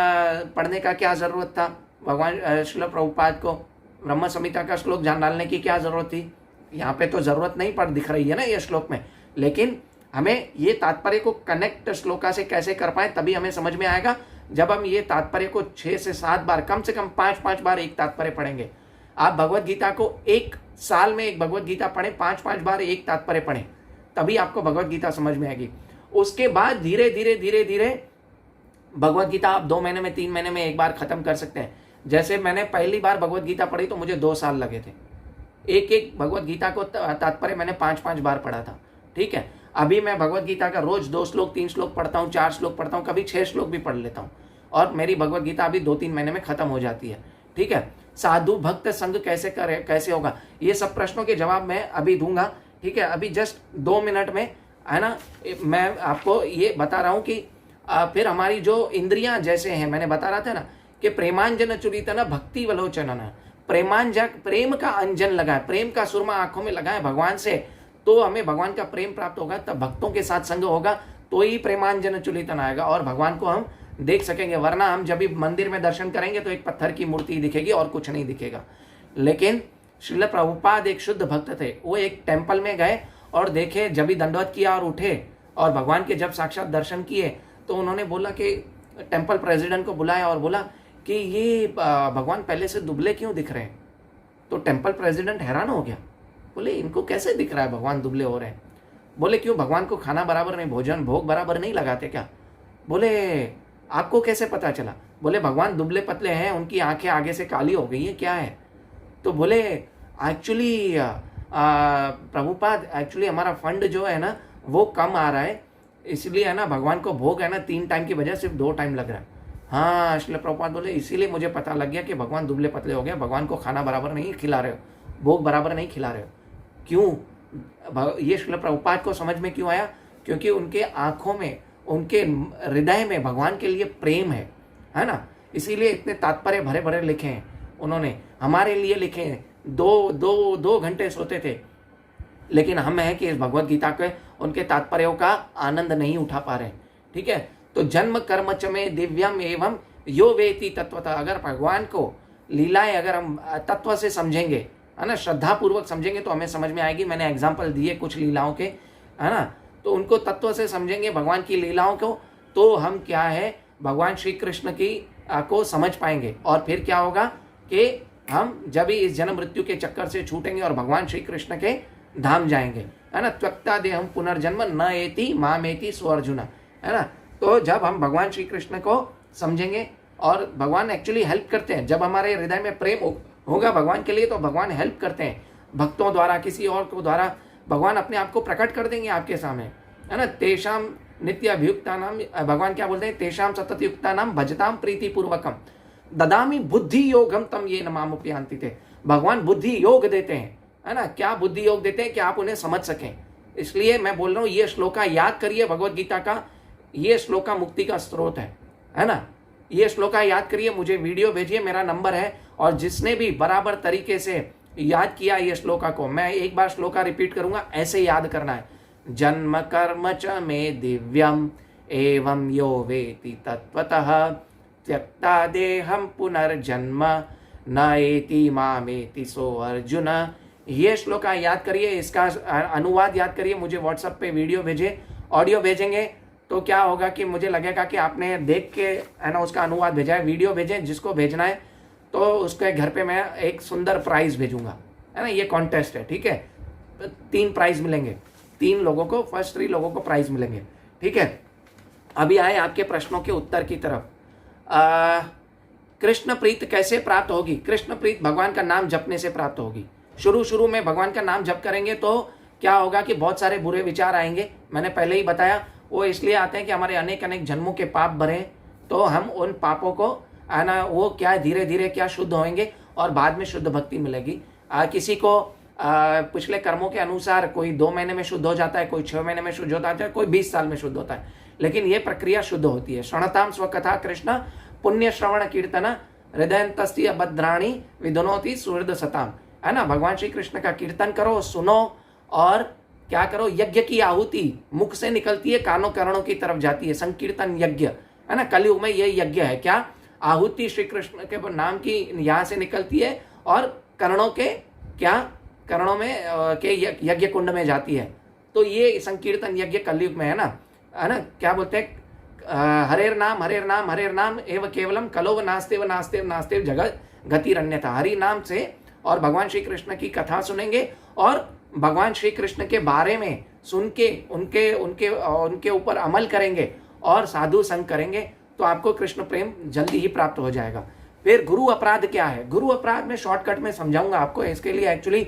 पढ़ने का क्या जरूरत था, भगवान श्रील प्रभुपाद को ब्रह्म संहिता का श्लोक जान डालने की क्या जरूरत थी? यहाँ पे तो जरूरत नहीं पड़ दिख रही है ना ये श्लोक में, लेकिन हमें ये तात्पर्य को कनेक्ट श्लोका से कैसे कर पाए तभी हमें समझ में आएगा जब हम ये तात्पर्य को 6 से 7 बार, कम से कम 5-5 बार एक तात्पर्य पढ़ेंगे। आप भगवत गीता को एक साल में एक भगवत गीता पढ़ें, 5-5 बार एक तात्पर्य पढ़ें, तभी आपको भगवत गीता समझ में आएगी। उसके बाद धीरे धीरे भगवत गीता आप 2 महीने में, 3 महीने में एक बार खत्म कर सकते हैं। जैसे मैंने पहली बार भगवत गीता पढ़ी तो मुझे 2 साल लगे थे, एक भगवत गीता को तात्पर्य मैंने 5-5 बार पढ़ा था। ठीक है, अभी मैं भगवत गीता का रोज 2 श्लोक 3 श्लोक पढ़ता हूँ, 4 श्लोक पढ़ता हूँ, कभी 6 श्लोक भी पढ़ लेता हूँ, और मेरी भगवत गीता अभी 2-3 महीने में खत्म हो जाती है। ठीक है, साधु भक्त संग कैसे करे, कैसे होगा, ये सब प्रश्नों के जवाब मैं अभी दूंगा। ठीक है, अभी जस्ट 2 मिनट में है ना मैं आपको ये बता रहा हूँ कि फिर हमारी जो इंद्रियां जैसे हैं, मैंने बता रहा था ना कि प्रेमांजन चुरितन भक्ति वलोचनन, प्रेम का अंजन लगाए, प्रेम का सुरमा आंखों में लगाए भगवान से, तो हमें भगवान का प्रेम प्राप्त होगा, तब भक्तों के साथ संग होगा तो ही प्रेमांजन चुलितन आएगा और भगवान को हम देख सकेंगे। वरना हम जब भी मंदिर में दर्शन करेंगे तो एक पत्थर की मूर्ति दिखेगी और कुछ नहीं दिखेगा। लेकिन श्रील प्रभुपाद एक शुद्ध भक्त थे, वो एक टेम्पल में गए और देखे, जब भी दंडवत किया और उठे और भगवान के जब साक्षात दर्शन किए तो उन्होंने बोला कि टेम्पल प्रेसिडेंट को बुलाया और बोला कि ये भगवान पहले से दुबले क्यों दिख रहे हैं? तो टेम्पल प्रेसिडेंट हैरान हो गया, बोले इनको कैसे दिख रहा है भगवान दुबले हो रहे हैं? बोले क्यों, भगवान को खाना बराबर नहीं, भोग बराबर नहीं लगाते क्या? बोले आपको कैसे पता चला? बोले भगवान दुबले पतले हैं, उनकी आंखें आगे से काली हो गई है, क्या है? तो बोले एक्चुअली प्रभुपाद, एक्चुअली हमारा फंड जो है ना वो कम आ रहा है, इसलिए है ना भगवान को भोग है ना 3 टाइम की बजाय सिर्फ 2 टाइम लग रहा है। हाँ, श्रील प्रभुपाद बोले इसीलिए मुझे पता लग गया कि भगवान दुबले पतले हो गए, भगवान को खाना बराबर नहीं खिला रहे हो, भोग बराबर नहीं खिला रहे हो। क्यों? ये श्रील प्रभुपाद को समझ में क्यों आया? क्योंकि उनके आंखों में, उनके हृदय में भगवान के लिए प्रेम है ना, इसीलिए इतने तात्पर्य भरे भरे लिखे हैं उन्होंने, हमारे लिए लिखे हैं। 2 घंटे सोते थे, लेकिन हम हैं कि इस भगवत गीता के उनके तात्पर्यों का आनंद नहीं उठा पा रहे। ठीक है, तो जन्म कर्म च में दिव्यम एवं यो वेति तत्वतः, अगर भगवान को लीलाएं अगर हम तत्व से समझेंगे, है ना, श्रद्धा पूर्वक समझेंगे तो हमें समझ में आएगी। मैंने एग्जाम्पल दिए कुछ लीलाओं के, है ना, तो उनको तत्व से समझेंगे भगवान की लीलाओं को, तो हम क्या है भगवान श्री कृष्ण की को समझ पाएंगे। और फिर क्या होगा कि हम जब ही इस जन्म मृत्यु के चक्कर से छूटेंगे और भगवान श्री कृष्ण के धाम जाएंगे, है ना। त्यक्ता देहम पुनर्जन्म न एति मामेति स्व अर्जुन, है ना। तो जब हम भगवान श्री कृष्ण को समझेंगे, और भगवान एक्चुअली हेल्प करते हैं, जब हमारे हृदय में प्रेम होगा भगवान के लिए तो भगवान हेल्प करते हैं, भक्तों द्वारा, किसी और को द्वारा भगवान अपने आप को प्रकट कर देंगे आपके सामने, है ना। तेषाम नित्य अभियुक्ता नाम, भगवान क्या बोलते हैं, तेषाम सतत युक्ता नाम भजताम प्रीति पूर्वकम ददामी बुद्धि योगम तम ये नमामुपयांति थे। भगवान बुद्धि योग देते हैं, है ना। क्या बुद्धि योग देते हैं कि आप उन्हें समझ सकें। इसलिए मैं बोल रहा हूँ ये श्लोका याद करिए, भगवत गीता का ये श्लोका मुक्ति का स्रोत है ना। ये श्लोका याद करिए, मुझे वीडियो भेजिए, मेरा नंबर है। और जिसने भी बराबर तरीके से याद किया ये श्लोका को, मैं एक बार श्लोका रिपीट करूंगा, ऐसे याद करना है। जन्म कर्म च मे दिव्यम एवं यो वेति तत्वतः त्यक्ता देहम पुनर्जन्म न एति मामेति सो अर्जुन। ये श्लोका याद करिए, इसका अनुवाद याद करिए, मुझे व्हाट्सएप पे वीडियो भेजिए। ऑडियो भेजेंगे तो क्या होगा कि मुझे लगेगा कि आपने देख के, है ना, उसका अनुवाद भेजा है। वीडियो भेजें जिसको भेजना है, तो उसके घर पे मैं एक सुंदर प्राइज भेजूंगा, है ना। ये कॉन्टेस्ट है, ठीक है। 3 प्राइज मिलेंगे, 3 लोगों को, फर्स्ट 3 लोगों को प्राइज मिलेंगे, ठीक है। अभी आए आपके प्रश्नों के उत्तर की तरफ। कृष्ण प्रीत कैसे प्राप्त होगी? कृष्ण प्रीत भगवान का नाम जपने से प्राप्त होगी। शुरू में भगवान का नाम जप करेंगे तो क्या होगा कि बहुत सारे बुरे विचार आएंगे। मैंने पहले ही बताया, वो इसलिए आते हैं कि हमारे अनेक जन्मों के पाप भरे, तो हम उन पापों को, है ना, वो क्या धीरे धीरे क्या शुद्ध होंगे और बाद में शुद्ध भक्ति मिलेगी। किसी को पिछले कर्मों के अनुसार कोई 2 महीने में शुद्ध हो जाता है, कोई 6 महीने में शुद्ध होता है, कोई 20 साल में शुद्ध होता है, लेकिन ये प्रक्रिया शुद्ध होती है। श्रवणताम स्वकथा कृष्ण पुण्य श्रवण कीर्तन हृदयन्तस्य भद्राणि विधुनोति सुहृद सताम, है ना। भगवान श्री कृष्ण का कीर्तन करो, सुनो, और क्या करो, यज्ञ की आहुति मुख से निकलती है, कानों करणों की तरफ जाती है, संकीर्तन यज्ञ, है ना। कलयुग में ये यज्ञ है, क्या, आहुति श्री कृष्ण के नाम की यहाँ से निकलती है और करणों के क्या, करणों में के यज्ञ कुंड में जाती है। तो ये संकीर्तन यज्ञ कलयुग में है ना, क्या बोलते हैं, हरेर नाम हरेर नाम हरेर नाम एव केवलम कलोव नास्तेव नास्तेव नास्तेव जगत गतिरन्यथा। हरि नाम से और भगवान श्री कृष्ण की कथा सुनेंगे और भगवान श्री कृष्ण के बारे में सुन के उनके उनके उनके ऊपर अमल करेंगे और साधु संग करेंगे, तो आपको कृष्ण प्रेम जल्दी ही प्राप्त हो जाएगा। फिर गुरु अपराध क्या है? गुरु अपराध में शॉर्टकट में समझाऊंगा आपको, इसके लिए एक्चुअली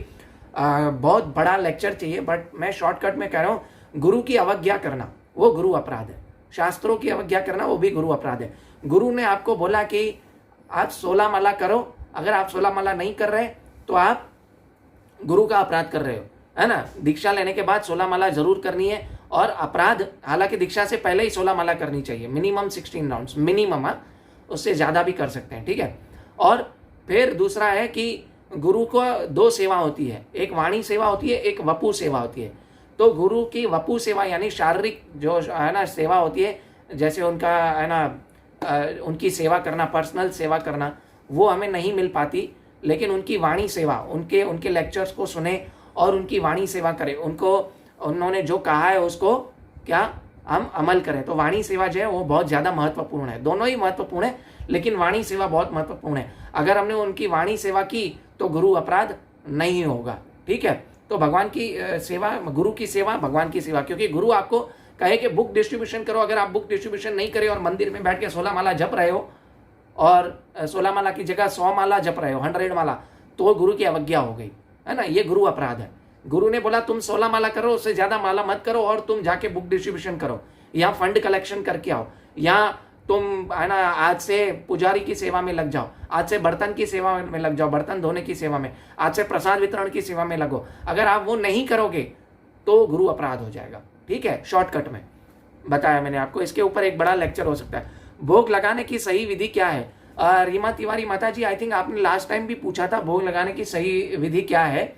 बहुत बड़ा लेक्चर चाहिए, बट मैं शॉर्टकट में कह रहा हूँ। गुरु की अवज्ञा करना वो गुरु अपराध है, शास्त्रों की अवज्ञा करना वो भी गुरु अपराध है। गुरु ने आपको बोला कि आप 16 माला करो, अगर आप 16 माला नहीं कर रहे तो आप गुरु का अपराध कर रहे हो, है ना। दीक्षा लेने के बाद 16 माला जरूर करनी है, और अपराध, हालांकि दीक्षा से पहले ही 16 माला करनी चाहिए, मिनिमम 16 राउंड्स मिनिमम, उससे ज़्यादा भी कर सकते हैं, ठीक है। और फिर दूसरा है कि गुरु को 2 सेवा होती है, एक वाणी सेवा होती है, एक वपु सेवा होती है। तो गुरु की वपु सेवा यानी शारीरिक जो है ना सेवा होती है, जैसे उनका है ना उनकी सेवा करना, पर्सनल सेवा करना, वो हमें नहीं मिल पाती, लेकिन उनकी वाणी सेवा, उनके लेक्चर्स को सुने और उनकी वाणी सेवा करें, उनको उन्होंने जो कहा है उसको क्या हम अमल करें। तो वाणी सेवा जो है वो बहुत ज़्यादा महत्वपूर्ण है, दोनों ही महत्वपूर्ण है, लेकिन वाणी सेवा बहुत महत्वपूर्ण है। अगर हमने उनकी वाणी सेवा की तो गुरु अपराध नहीं होगा, ठीक है। तो भगवान की सेवा, गुरु की सेवा, भगवान की सेवा, क्योंकि गुरु आपको कहे कि बुक डिस्ट्रीब्यूशन करो, अगर आप बुक डिस्ट्रीब्यूशन नहीं करे और मंदिर में बैठ के 16 माला जप रहे हो और 16 माला की जगह 100 माला जप रहे हो, 100 माला, तो गुरु की अवज्ञा हो गई, है ना। ये गुरु अपराध है। गुरु ने बोला तुम 16 माला करो, उससे ज्यादा माला मत करो, और तुम जाके बुक डिस्ट्रीब्यूशन करो, या फंड कलेक्शन करके आओ, या तुम है ना आज से पुजारी की सेवा में लग जाओ, आज से बर्तन की सेवा में लग जाओ, बर्तन धोने की सेवा में, आज से प्रसाद वितरण की सेवा में लगो। अगर आप वो नहीं करोगे तो गुरु अपराध हो जाएगा, ठीक है। शॉर्टकट में बताया मैंने आपको, इसके ऊपर एक बड़ा लेक्चर हो सकता है। भोग लगाने की सही विधि क्या है? रीमा तिवारी माता जी, आई थिंक आपने लास्ट टाइम भी पूछा था भोग लगाने की सही विधि क्या है,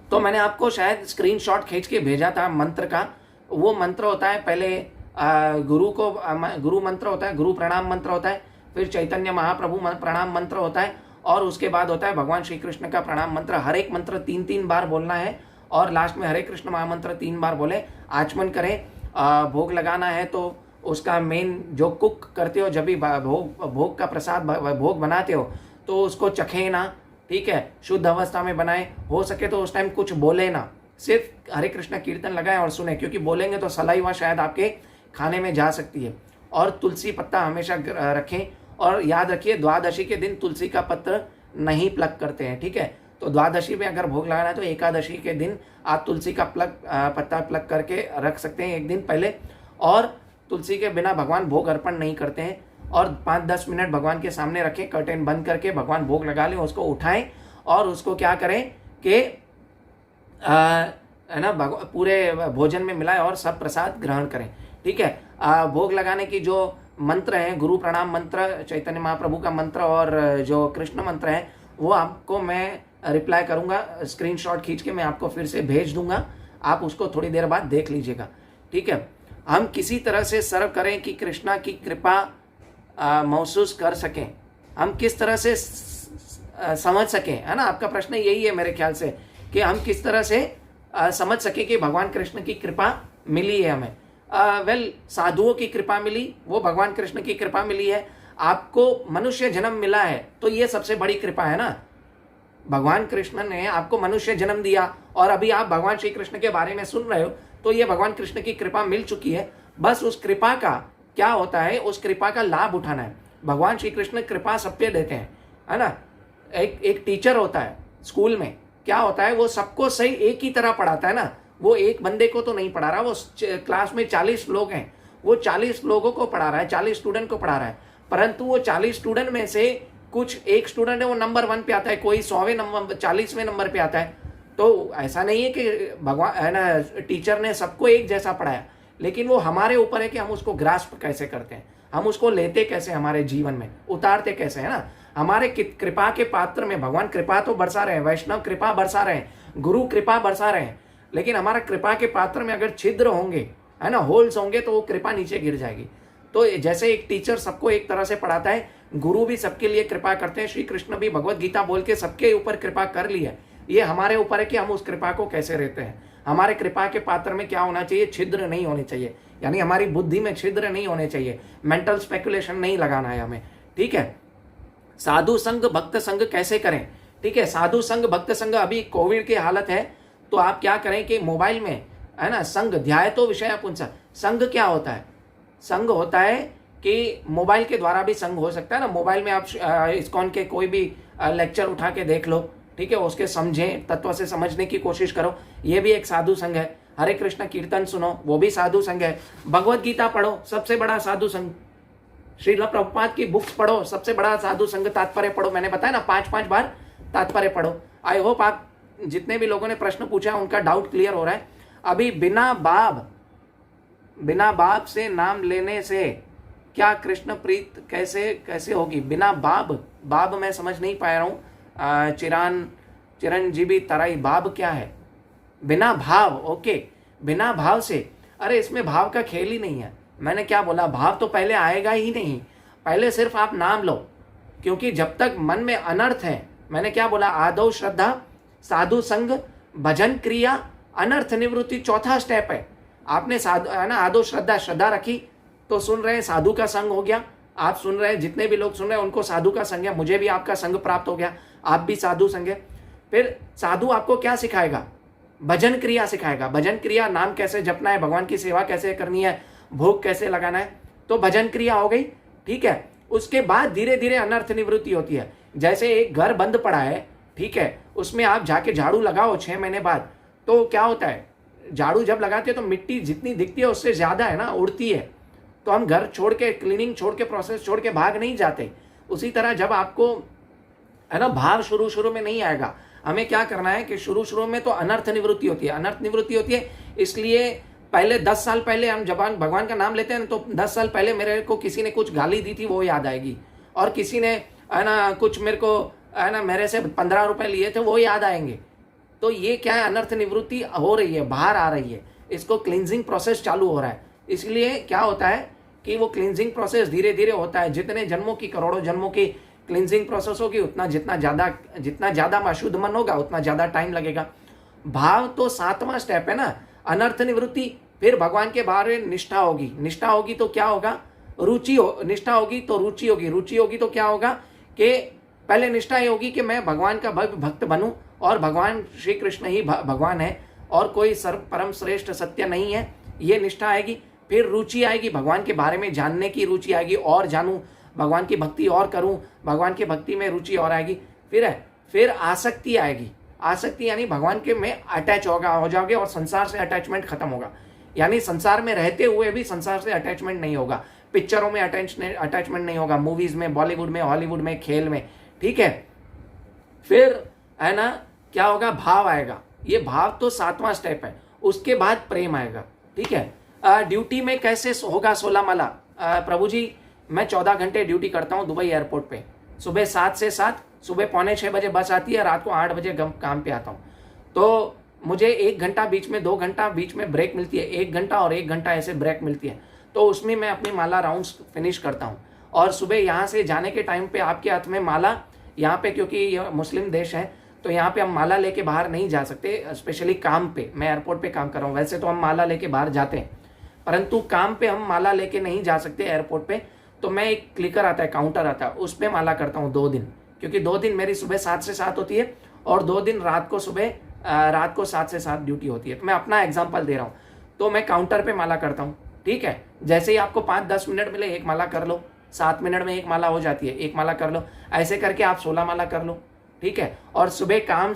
तो मैंने आपको शायद स्क्रीनशॉट खींच के भेजा था मंत्र का। वो मंत्र होता है, पहले गुरु मंत्र होता है, गुरु प्रणाम मंत्र होता है, फिर चैतन्य महाप्रभु प्रणाम मंत्र होता है, और उसके बाद होता है भगवान श्री कृष्ण का प्रणाम मंत्र। हर एक मंत्र 3-3 बार बोलना है, और लास्ट में हरे कृष्ण महामंत्र 3 बार बोले। आचमन करें। भोग लगाना है तो उसका मेन जो कुक करते हो, जब भी भोग का प्रसाद भोग बनाते हो तो उसको चखें ना, ठीक है, शुद्ध अवस्था में बनाए। हो सके तो उस टाइम कुछ बोले ना, सिर्फ हरे कृष्ण कीर्तन लगाएं और सुने, क्योंकि बोलेंगे तो सलाइवा शायद आपके खाने में जा सकती है। और तुलसी पत्ता हमेशा रखें, और याद रखिए द्वादशी के दिन तुलसी का पत्र नहीं प्लग करते हैं, ठीक है। तो द्वादशी में अगर भोग लगाना है तो एकादशी के दिन आप तुलसी का पत्ता प्लग करके रख सकते हैं एक दिन पहले, और तुलसी के बिना भगवान भोग अर्पण नहीं करते हैं। और 5-10 मिनट भगवान के सामने रखें, कर्टेन बंद करके भगवान भोग लगा लें, उसको उठाएं और उसको क्या करें कि है ना पूरे भोजन में मिलाएं और सब प्रसाद ग्रहण करें, ठीक है। भोग लगाने की जो मंत्र हैं, गुरु प्रणाम मंत्र, चैतन्य महाप्रभु का मंत्र और जो कृष्ण मंत्र है, वो आपको मैं रिप्लाई करूंगा, स्क्रीनशॉट खींच के मैं आपको फिर से भेज दूंगा, आप उसको थोड़ी देर बाद देख लीजिएगा, ठीक है। हम किसी तरह से सर्व करें कि कृष्णा की कृपा महसूस कर सकें, हम किस तरह से समझ सकें, है ना। आपका प्रश्न यही है मेरे ख्याल से, कि हम किस तरह से समझ सकें कि भगवान कृष्ण की कृपा मिली है हमें। वेल, साधुओं की कृपा मिली, वो भगवान कृष्ण की कृपा मिली है। आपको मनुष्य जन्म मिला है तो ये सबसे बड़ी कृपा है ना। भगवान कृष्ण ने आपको मनुष्य जन्म दिया और अभी आप भगवान श्री कृष्ण के बारे में सुन रहे हो, तो ये भगवान कृष्ण की कृपा मिल चुकी है। बस उस कृपा का क्या होता है, उस कृपा का लाभ उठाना है। भगवान श्री कृष्ण कृपा सब पे देते हैं, है ना। एक टीचर होता है स्कूल में, क्या होता है, वो सबको सही एक ही तरह पढ़ाता है ना। वो एक बंदे को तो नहीं पढ़ा रहा, वो क्लास में 40 लोग हैं, वो 40 लोगों को पढ़ा रहा है, 40 स्टूडेंट को पढ़ा रहा है। परंतु वो 40 स्टूडेंट में से कुछ एक स्टूडेंट है वो नंबर 1 पे आता है, कोई 100वें नंबर 40वें नंबर पे आता है। तो ऐसा नहीं है कि भगवान है ना, टीचर ने सबको एक जैसा पढ़ाया, लेकिन वो हमारे ऊपर है कि हम उसको ग्रास्प कैसे करते हैं, हम उसको लेते कैसे, हमारे जीवन में उतारते कैसे, है ना। हमारे कृपा के पात्र में भगवान कृपा तो बरसा रहे हैं, वैष्णव कृपा बरसा रहे हैं, गुरु कृपा बरसा रहे हैं, लेकिन हमारा कृपा के पात्र में अगर छिद्र होंगे, है ना, होल्स होंगे, तो वो कृपा नीचे गिर जाएगी। तो जैसे एक टीचर सबको एक तरह से पढ़ाता है, गुरु भी सबके लिए कृपा करते हैं। श्री कृष्ण भी भगवत गीता बोल के सबके ऊपर कृपा कर ली है। ये हमारे ऊपर है कि हम उस कृपा को कैसे रहते हैं। हमारे कृपा के पात्र में क्या होना चाहिए, छिद्र नहीं होने चाहिए, यानी हमारी बुद्धि में छिद्र नहीं होने चाहिए, मेंटल स्पेकुलेशन नहीं लगाना है हमें, ठीक है। साधु संग भक्त संग कैसे करें, ठीक है। साधु संग भक्त संग, अभी कोविड की हालत है, तो आप क्या करें कि मोबाइल में, है ना, संग ध्याय तो विषय पुंसा, संग क्या होता है, संग होता है कि मोबाइल के द्वारा भी संग हो सकता है ना। मोबाइल में आप इस्कॉन के कोई भी लेक्चर उठा के देख लो, ठीक है, उसके समझें, तत्व से समझने की कोशिश करो, ये भी एक साधु संग है। हरे कृष्ण कीर्तन सुनो, वो भी साधु संग है। भगवत गीता पढ़ो, सबसे बड़ा साधु संग। श्रील प्रभुपाद की बुक्स पढ़ो, सबसे बड़ा साधु संग। तात्पर्य पढ़ो, मैंने बताया ना 5-5 बार तात्पर्य पढ़ो। आई होप आप जितने भी लोगों ने प्रश्न पूछा उनका डाउट क्लियर हो रहा है। अभी बिना बाप से नाम लेने से क्या कृष्ण प्रीत कैसे होगी। बिना बाब मैं समझ नहीं पा रहा हूँ। चिरंजीवी तराई, बाब क्या है, बिना भाव, ओके, बिना भाव से। अरे इसमें भाव का खेल ही नहीं है। मैंने क्या बोला, भाव तो पहले आएगा ही नहीं, पहले सिर्फ आप नाम लो, क्योंकि जब तक मन में अनर्थ है, मैंने क्या बोला, आदौ श्रद्धा, साधु संग, भजन क्रिया, अनर्थ निवृत्ति, चौथा स्टेप है। आपने साधु, है ना, आदौ श्रद्धा रखी तो सुन रहे हैं, साधु का संग हो गया। आप सुन रहे हैं, जितने भी लोग सुन रहे हैं उनको साधु का संग है, मुझे भी आपका संग प्राप्त हो गया, आप भी साधु संग है। फिर साधु आपको क्या सिखाएगा, भजन क्रिया सिखाएगा। भजन क्रिया, नाम कैसे जपना है, भगवान की सेवा कैसे करनी है, भोग कैसे लगाना है, तो भजन क्रिया हो गई, ठीक है। उसके बाद धीरे धीरे अनर्थ निवृत्ति होती है। जैसे एक घर बंद पड़ा है, ठीक है, उसमें आप जाके झाड़ू लगाओ 6 महीने बाद, तो क्या होता है, झाड़ू जब लगाते हैं तो मिट्टी जितनी दिखती है उससे ज्यादा, है ना, उड़ती है। तो हम घर छोड़ के, क्लीनिंग छोड़ के, प्रोसेस छोड़ के भाग नहीं जाते। उसी तरह जब आपको, है ना, भाव शुरू में नहीं आएगा, हमें क्या करना है कि शुरू में तो अनर्थ निवृत्ति होती है, अनर्थ निवृत्ति होती है। इसलिए पहले 10 साल पहले हम जब भगवान का नाम लेते हैं तो 10 साल पहले मेरे को किसी ने कुछ गाली दी थी वो याद आएगी, और किसी ने, है ना, कुछ मेरे को, है ना, मेरे से 15 रुपए लिए थे वो याद आएंगे। तो ये क्या है, अनर्थ निवृत्ति हो रही है, बाहर आ रही है, इसको क्लींजिंग प्रोसेस चालू हो रहा है। इसलिए क्या होता है कि वो क्लींजिंग प्रोसेस धीरे धीरे होता है। जितने जन्मों की, करोड़ों जन्मों की क्लींजिंग प्रोसेस होगी, उतना जितना ज्यादा अशुद्ध मन होगा उतना ज्यादा टाइम लगेगा। भाव तो 7वां स्टेप है ना, अनर्थ निवृत्ति। फिर भगवान के बारे में निष्ठा होगी, निष्ठा होगी तो क्या होगा, निष्ठा होगी तो रुचि होगी, रुचि होगी तो क्या होगा कि पहले निष्ठा ये होगी कि मैं भगवान का भक्त बनूं, और भगवान श्री कृष्ण ही भगवान है और कोई सर्व परम श्रेष्ठ सत्य नहीं है, ये निष्ठा आएगी। फिर रुचि आएगी, भगवान के बारे में जानने की रुचि आएगी, और जानूं, भगवान की भक्ति और करूं, भगवान की भक्ति में रुचि और आएगी। फिर आसक्ति आएगी, आसक्ति यानी भगवान के में अटैच हो जाओगे और संसार से अटैचमेंट खत्म होगा। यानी संसार में रहते हुए भी संसार से अटैचमेंट नहीं होगा, पिक्चरों में अटैचमेंट नहीं होगा, मूवीज में, बॉलीवुड में, हॉलीवुड में, खेल में, ठीक है। फिर, है ना, क्या होगा, भाव आएगा। ये भाव तो 7वां स्टेप है। उसके बाद प्रेम आएगा, ठीक है। ड्यूटी में कैसे होगा 16 माला। प्रभु जी, मैं 14 घंटे ड्यूटी करता हूँ दुबई एयरपोर्ट पे। सुबह 7 से 7, सुबह 5:45 बजे बस आती है, रात को 8 बजे काम पे आता हूँ। तो मुझे 1 घंटा बीच में, 2 घंटा बीच में ब्रेक मिलती है, 1 घंटा और 1 घंटा ऐसे ब्रेक मिलती है। तो उसमें मैं अपनी माला राउंड्स फिनिश करता हूँ। और सुबह यहाँ से जाने के टाइम पे आपके हाथ में माला, यहाँ पे क्योंकि यह मुस्लिम देश है तो यहाँ पे हम माला लेके बाहर नहीं जा सकते, स्पेशली काम पे। मैं एयरपोर्ट पे काम कर रहा हूँ, वैसे तो हम माला लेके बाहर जाते हैं, परंतु काम पे हम माला लेके नहीं जा सकते एयरपोर्ट पे। तो मैं, एक क्लिकर आता है, काउंटर आता है, उस पर माला करता हूँ 2 दिन, क्योंकि 2 दिन मेरी सुबह 7 से 7 होती है और 2 दिन रात को 7 से 7 ड्यूटी होती है। तो मैं अपना एग्जाम्पल दे रहा हूँ। तो मैं काउंटर पे माला करता हूँ, ठीक है। जैसे ही आपको 5-10 मिनट मिले, 1 माला कर लो, 7 मिनट में 1 माला हो जाती है, 1 माला कर लो, ऐसे करके आप 16 माला कर लो, ठीक है। और सुबह काम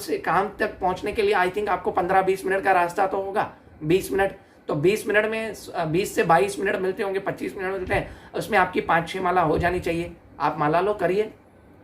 तक पहुंचने के लिए आई थिंक आपको 15-20 मिनट का रास्ता तो होगा, 20 मिनट। तो 20 मिनट में 20 से 22 मिनट मिलते होंगे, 25 मिनट मिलते हैं, उसमें आपकी 5-6 माला हो जानी चाहिए। आप माला लो, करिए।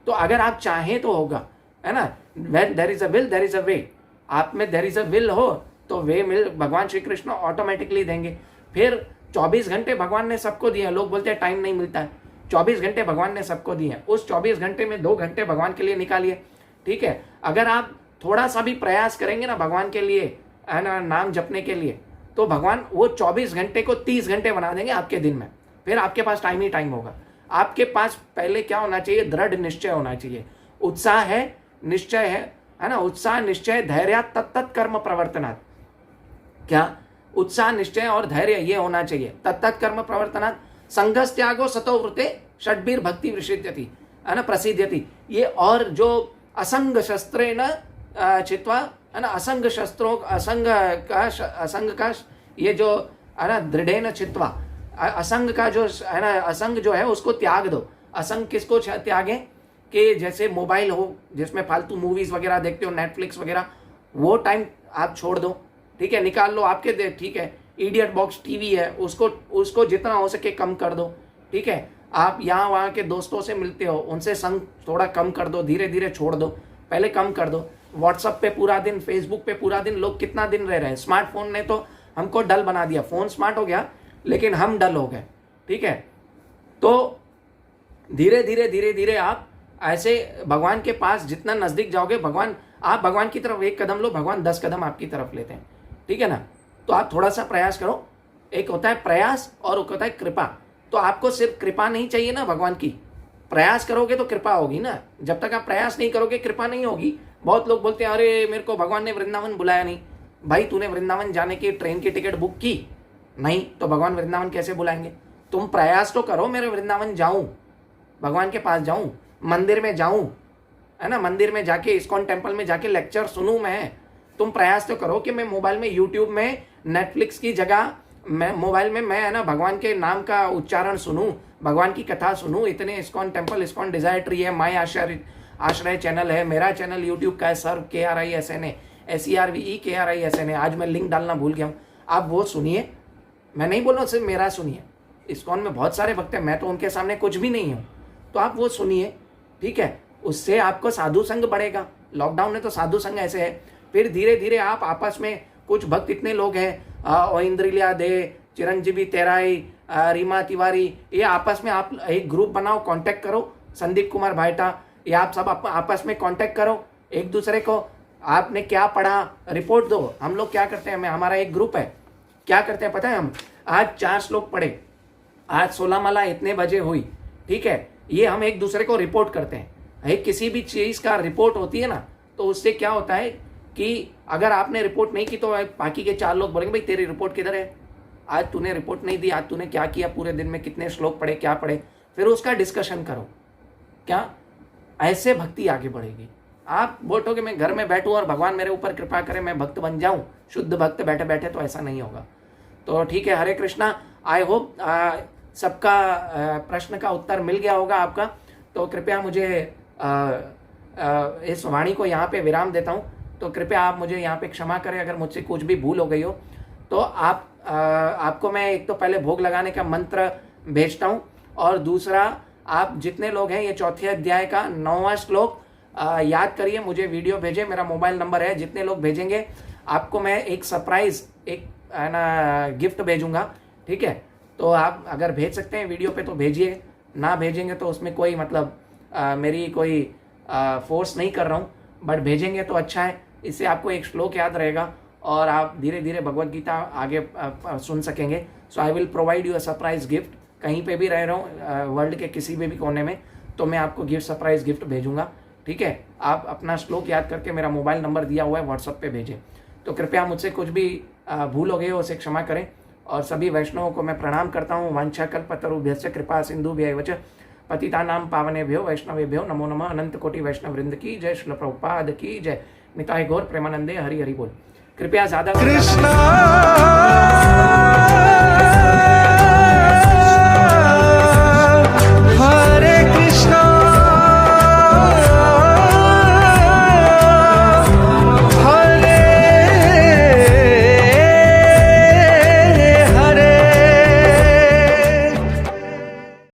तो अगर आप चाहें तो होगा, है ना। When there is a will, there is a way। आप में there is a will हो तो वे मिल भगवान श्री कृष्ण ऑटोमेटिकली देंगे। फिर 24 घंटे भगवान ने सबको दिए। लोग बोलते हैं टाइम नहीं मिलता है, 24 घंटे भगवान ने सबको दिए हैं। उस 24 घंटे में 2 घंटे भगवान के लिए निकालिए, ठीक है। अगर आप थोड़ा सा भी प्रयास करेंगे ना भगवान के लिए, है ना, नाम जपने के लिए, तो भगवान वो 24 घंटे को 30 घंटे बना देंगे आपके दिन में। फिर आपके पास टाइम ही टाइम होगा। आपके पास पहले क्या होना चाहिए? दृढ़ निश्चय होना चाहिए। उत्साह है, निश्चय है ना। उत्साह, निश्चय, धैर्य, तत्त कर्म प्रवर्तनात्। क्या? उत्साह, निश्चय और धैर्य ये होना चाहिए। तत्त कर्म प्रवर्तनात् संघस त्यागो सतो वृते षड्भिर भक्ति विशिद्यति, है ना, प्रसिद्ध्यति। ये और जो असंग शस्त्रेण चित्वा, है ना, असंग शस्त्रों, असंग का ये जो, है ना, दृढ़ेन चित्वा, असंग का जो, है ना, असंग जो है उसको त्याग दो। असंग किसको त्यागे? कि जैसे मोबाइल हो जिसमें फालतू मूवीज वगैरह देखते हो, नेटफ्लिक्स वगैरह, वो टाइम आप छोड़ दो, ठीक है, निकाल लो आपके, ठीक है। इडियट बॉक्स टीवी है, उसको जितना हो सके कम कर दो, ठीक है। आप यहाँ वहाँ के दोस्तों से मिलते हो, उनसे संग थोड़ा कम कर दो, धीरे धीरे छोड़ दो, पहले कम कर दो। व्हाट्सएप पे पूरा दिन, फेसबुक पे पूरा दिन, लोग कितना दिन रह रहे हैं। स्मार्टफोन ने तो हमको डल बना दिया। फोन स्मार्ट हो गया लेकिन हम डल हो गए, ठीक है। तो धीरे धीरे धीरे धीरे आप ऐसे भगवान के पास जितना नजदीक जाओगे, आप भगवान की तरफ 1 कदम लो, भगवान 10 कदम आपकी तरफ लेते हैं, ठीक है ना। तो आप थोड़ा सा प्रयास करो। एक होता है प्रयास और एक होता है कृपा। तो आपको सिर्फ कृपा नहीं चाहिए ना भगवान की, प्रयास करोगे तो कृपा होगी ना। जब तक आप प्रयास नहीं करोगे कृपा नहीं होगी। बहुत लोग बोलते हैं अरे मेरे को भगवान ने वृंदावन बुलाया नहीं। भाई तूने वृंदावन जाने की ट्रेन की टिकट बुक की नहीं तो भगवान वृंदावन कैसे बुलाएंगे? तुम प्रयास तो करो, मेरे वृंदावन जाऊं, भगवान के पास जाऊं, मंदिर में जाऊं, है ना, मंदिर में जाके इस्कॉन टेम्पल में जाके लेक्चर सुनूं मैं। तुम प्रयास तो करो कि मैं मोबाइल में, यूट्यूब में, नेटफ्लिक्स की जगह मैं मोबाइल में, मैं, है ना, भगवान के नाम का उच्चारण सुनूं, भगवान की कथा सुनूं। इतने ISKCON temple, ISKCON desire tree है, माय आश्रय चैनल है, मेरा चैनल यूट्यूब का है, सर्व KRISN SERVE KRISN। आज मैं लिंक डालना भूल गया हूँ, आप वो सुनिए। मैं नहीं बोल रहा हूँ सिर्फ मेरा सुनिए, इस्कॉन में बहुत सारे भक्त हैं, मैं तो उनके सामने कुछ भी नहीं हूँ, तो आप वो सुनिए, ठीक है। उससे आपको साधु संग बढ़ेगा। लॉकडाउन में तो साधु संग ऐसे है। फिर धीरे धीरे आप आपस में, कुछ भक्त इतने लोग हैं, इंद्रिलिया दे, चिरंजीवी तेराई, रीमा तिवारी, ये आपस में आप एक ग्रुप बनाओ, कांटेक्ट करो, संदीप कुमार भाईटा, ये आप सब आपस में कांटेक्ट करो एक दूसरे को। आपने क्या पढ़ा रिपोर्ट दो। हम लोग क्या करते हैं, हमारा एक ग्रुप है, क्या करते हैं पता है, हम आज 4 श्लोक पढ़े, आज 16 माला इतने बजे हुई, ठीक है, ये हम एक दूसरे को रिपोर्ट करते हैं। एक किसी भी चीज का रिपोर्ट होती है ना, तो उससे क्या होता है कि अगर आपने रिपोर्ट नहीं की तो बाकी के 4 लोग बोलेंगे भाई तेरी रिपोर्ट किधर है, आज तूने रिपोर्ट नहीं दी, आज तूने क्या किया पूरे दिन में, कितने श्लोक पढ़े, क्या पढ़े, फिर उसका डिस्कशन करो। क्या ऐसे भक्ति आगे बढ़ेगी। आप बोलोगे मैं घर में बैठूं और भगवान मेरे ऊपर कृपा करे, मैं भक्त बन जाऊं, शुद्ध भक्त बैठे बैठे, तो ऐसा नहीं होगा। तो ठीक है, हरे कृष्णा। आई होप सबका प्रश्न का उत्तर मिल गया होगा आपका। तो कृपया मुझे इस वाणी को यहाँ पे विराम देता हूँ। तो कृपया आप मुझे यहाँ पे क्षमा करें अगर मुझसे कुछ भी भूल हो गई हो। तो आपको मैं एक तो पहले भोग लगाने का मंत्र भेजता हूँ, और दूसरा आप जितने लोग हैं ये 4थे अध्याय का 9वां श्लोक याद करिए, मुझे वीडियो भेजें, मेरा मोबाइल नंबर है। जितने लोग भेजेंगे आपको मैं एक सरप्राइज, एक, है ना, गिफ्ट भेजूंगा, ठीक है। तो आप अगर भेज सकते हैं वीडियो पे तो भेजिए, ना भेजेंगे तो उसमें कोई मतलब मेरी कोई फोर्स नहीं कर रहा हूँ, बट भेजेंगे तो अच्छा है। इससे आपको एक श्लोक याद रहेगा और आप धीरे धीरे भगवत गीता आगे सुन सकेंगे। So I will provide you a surprise gift. कहीं पे भी रह रहा हूँ वर्ल्ड के किसी भी कोने में, तो मैं आपको सरप्राइज गिफ्ट भेजूंगा, ठीक है। आप अपना श्लोक याद करके, मेरा मोबाइल नंबर दिया हुआ है, व्हाट्सएप पे भेजें। तो कृपया मुझसे कुछ भी भूल हो गई हो उसे क्षमा करें। और सभी वैष्णवों को मैं प्रणाम करता हूँ। वाञ्छाकल्पतरुभ्यश्च कृपा सिंधुभ्यैव च पतितानां पावनेभ्यो वैष्णवेभ्यो नमो नमः। अनंत कोटि वैष्णव वृंद की जय, श्रील प्रभुपाद की जय। निताय गौर प्रेमानंदे हरि हरि बोल। कृपया ज्यादा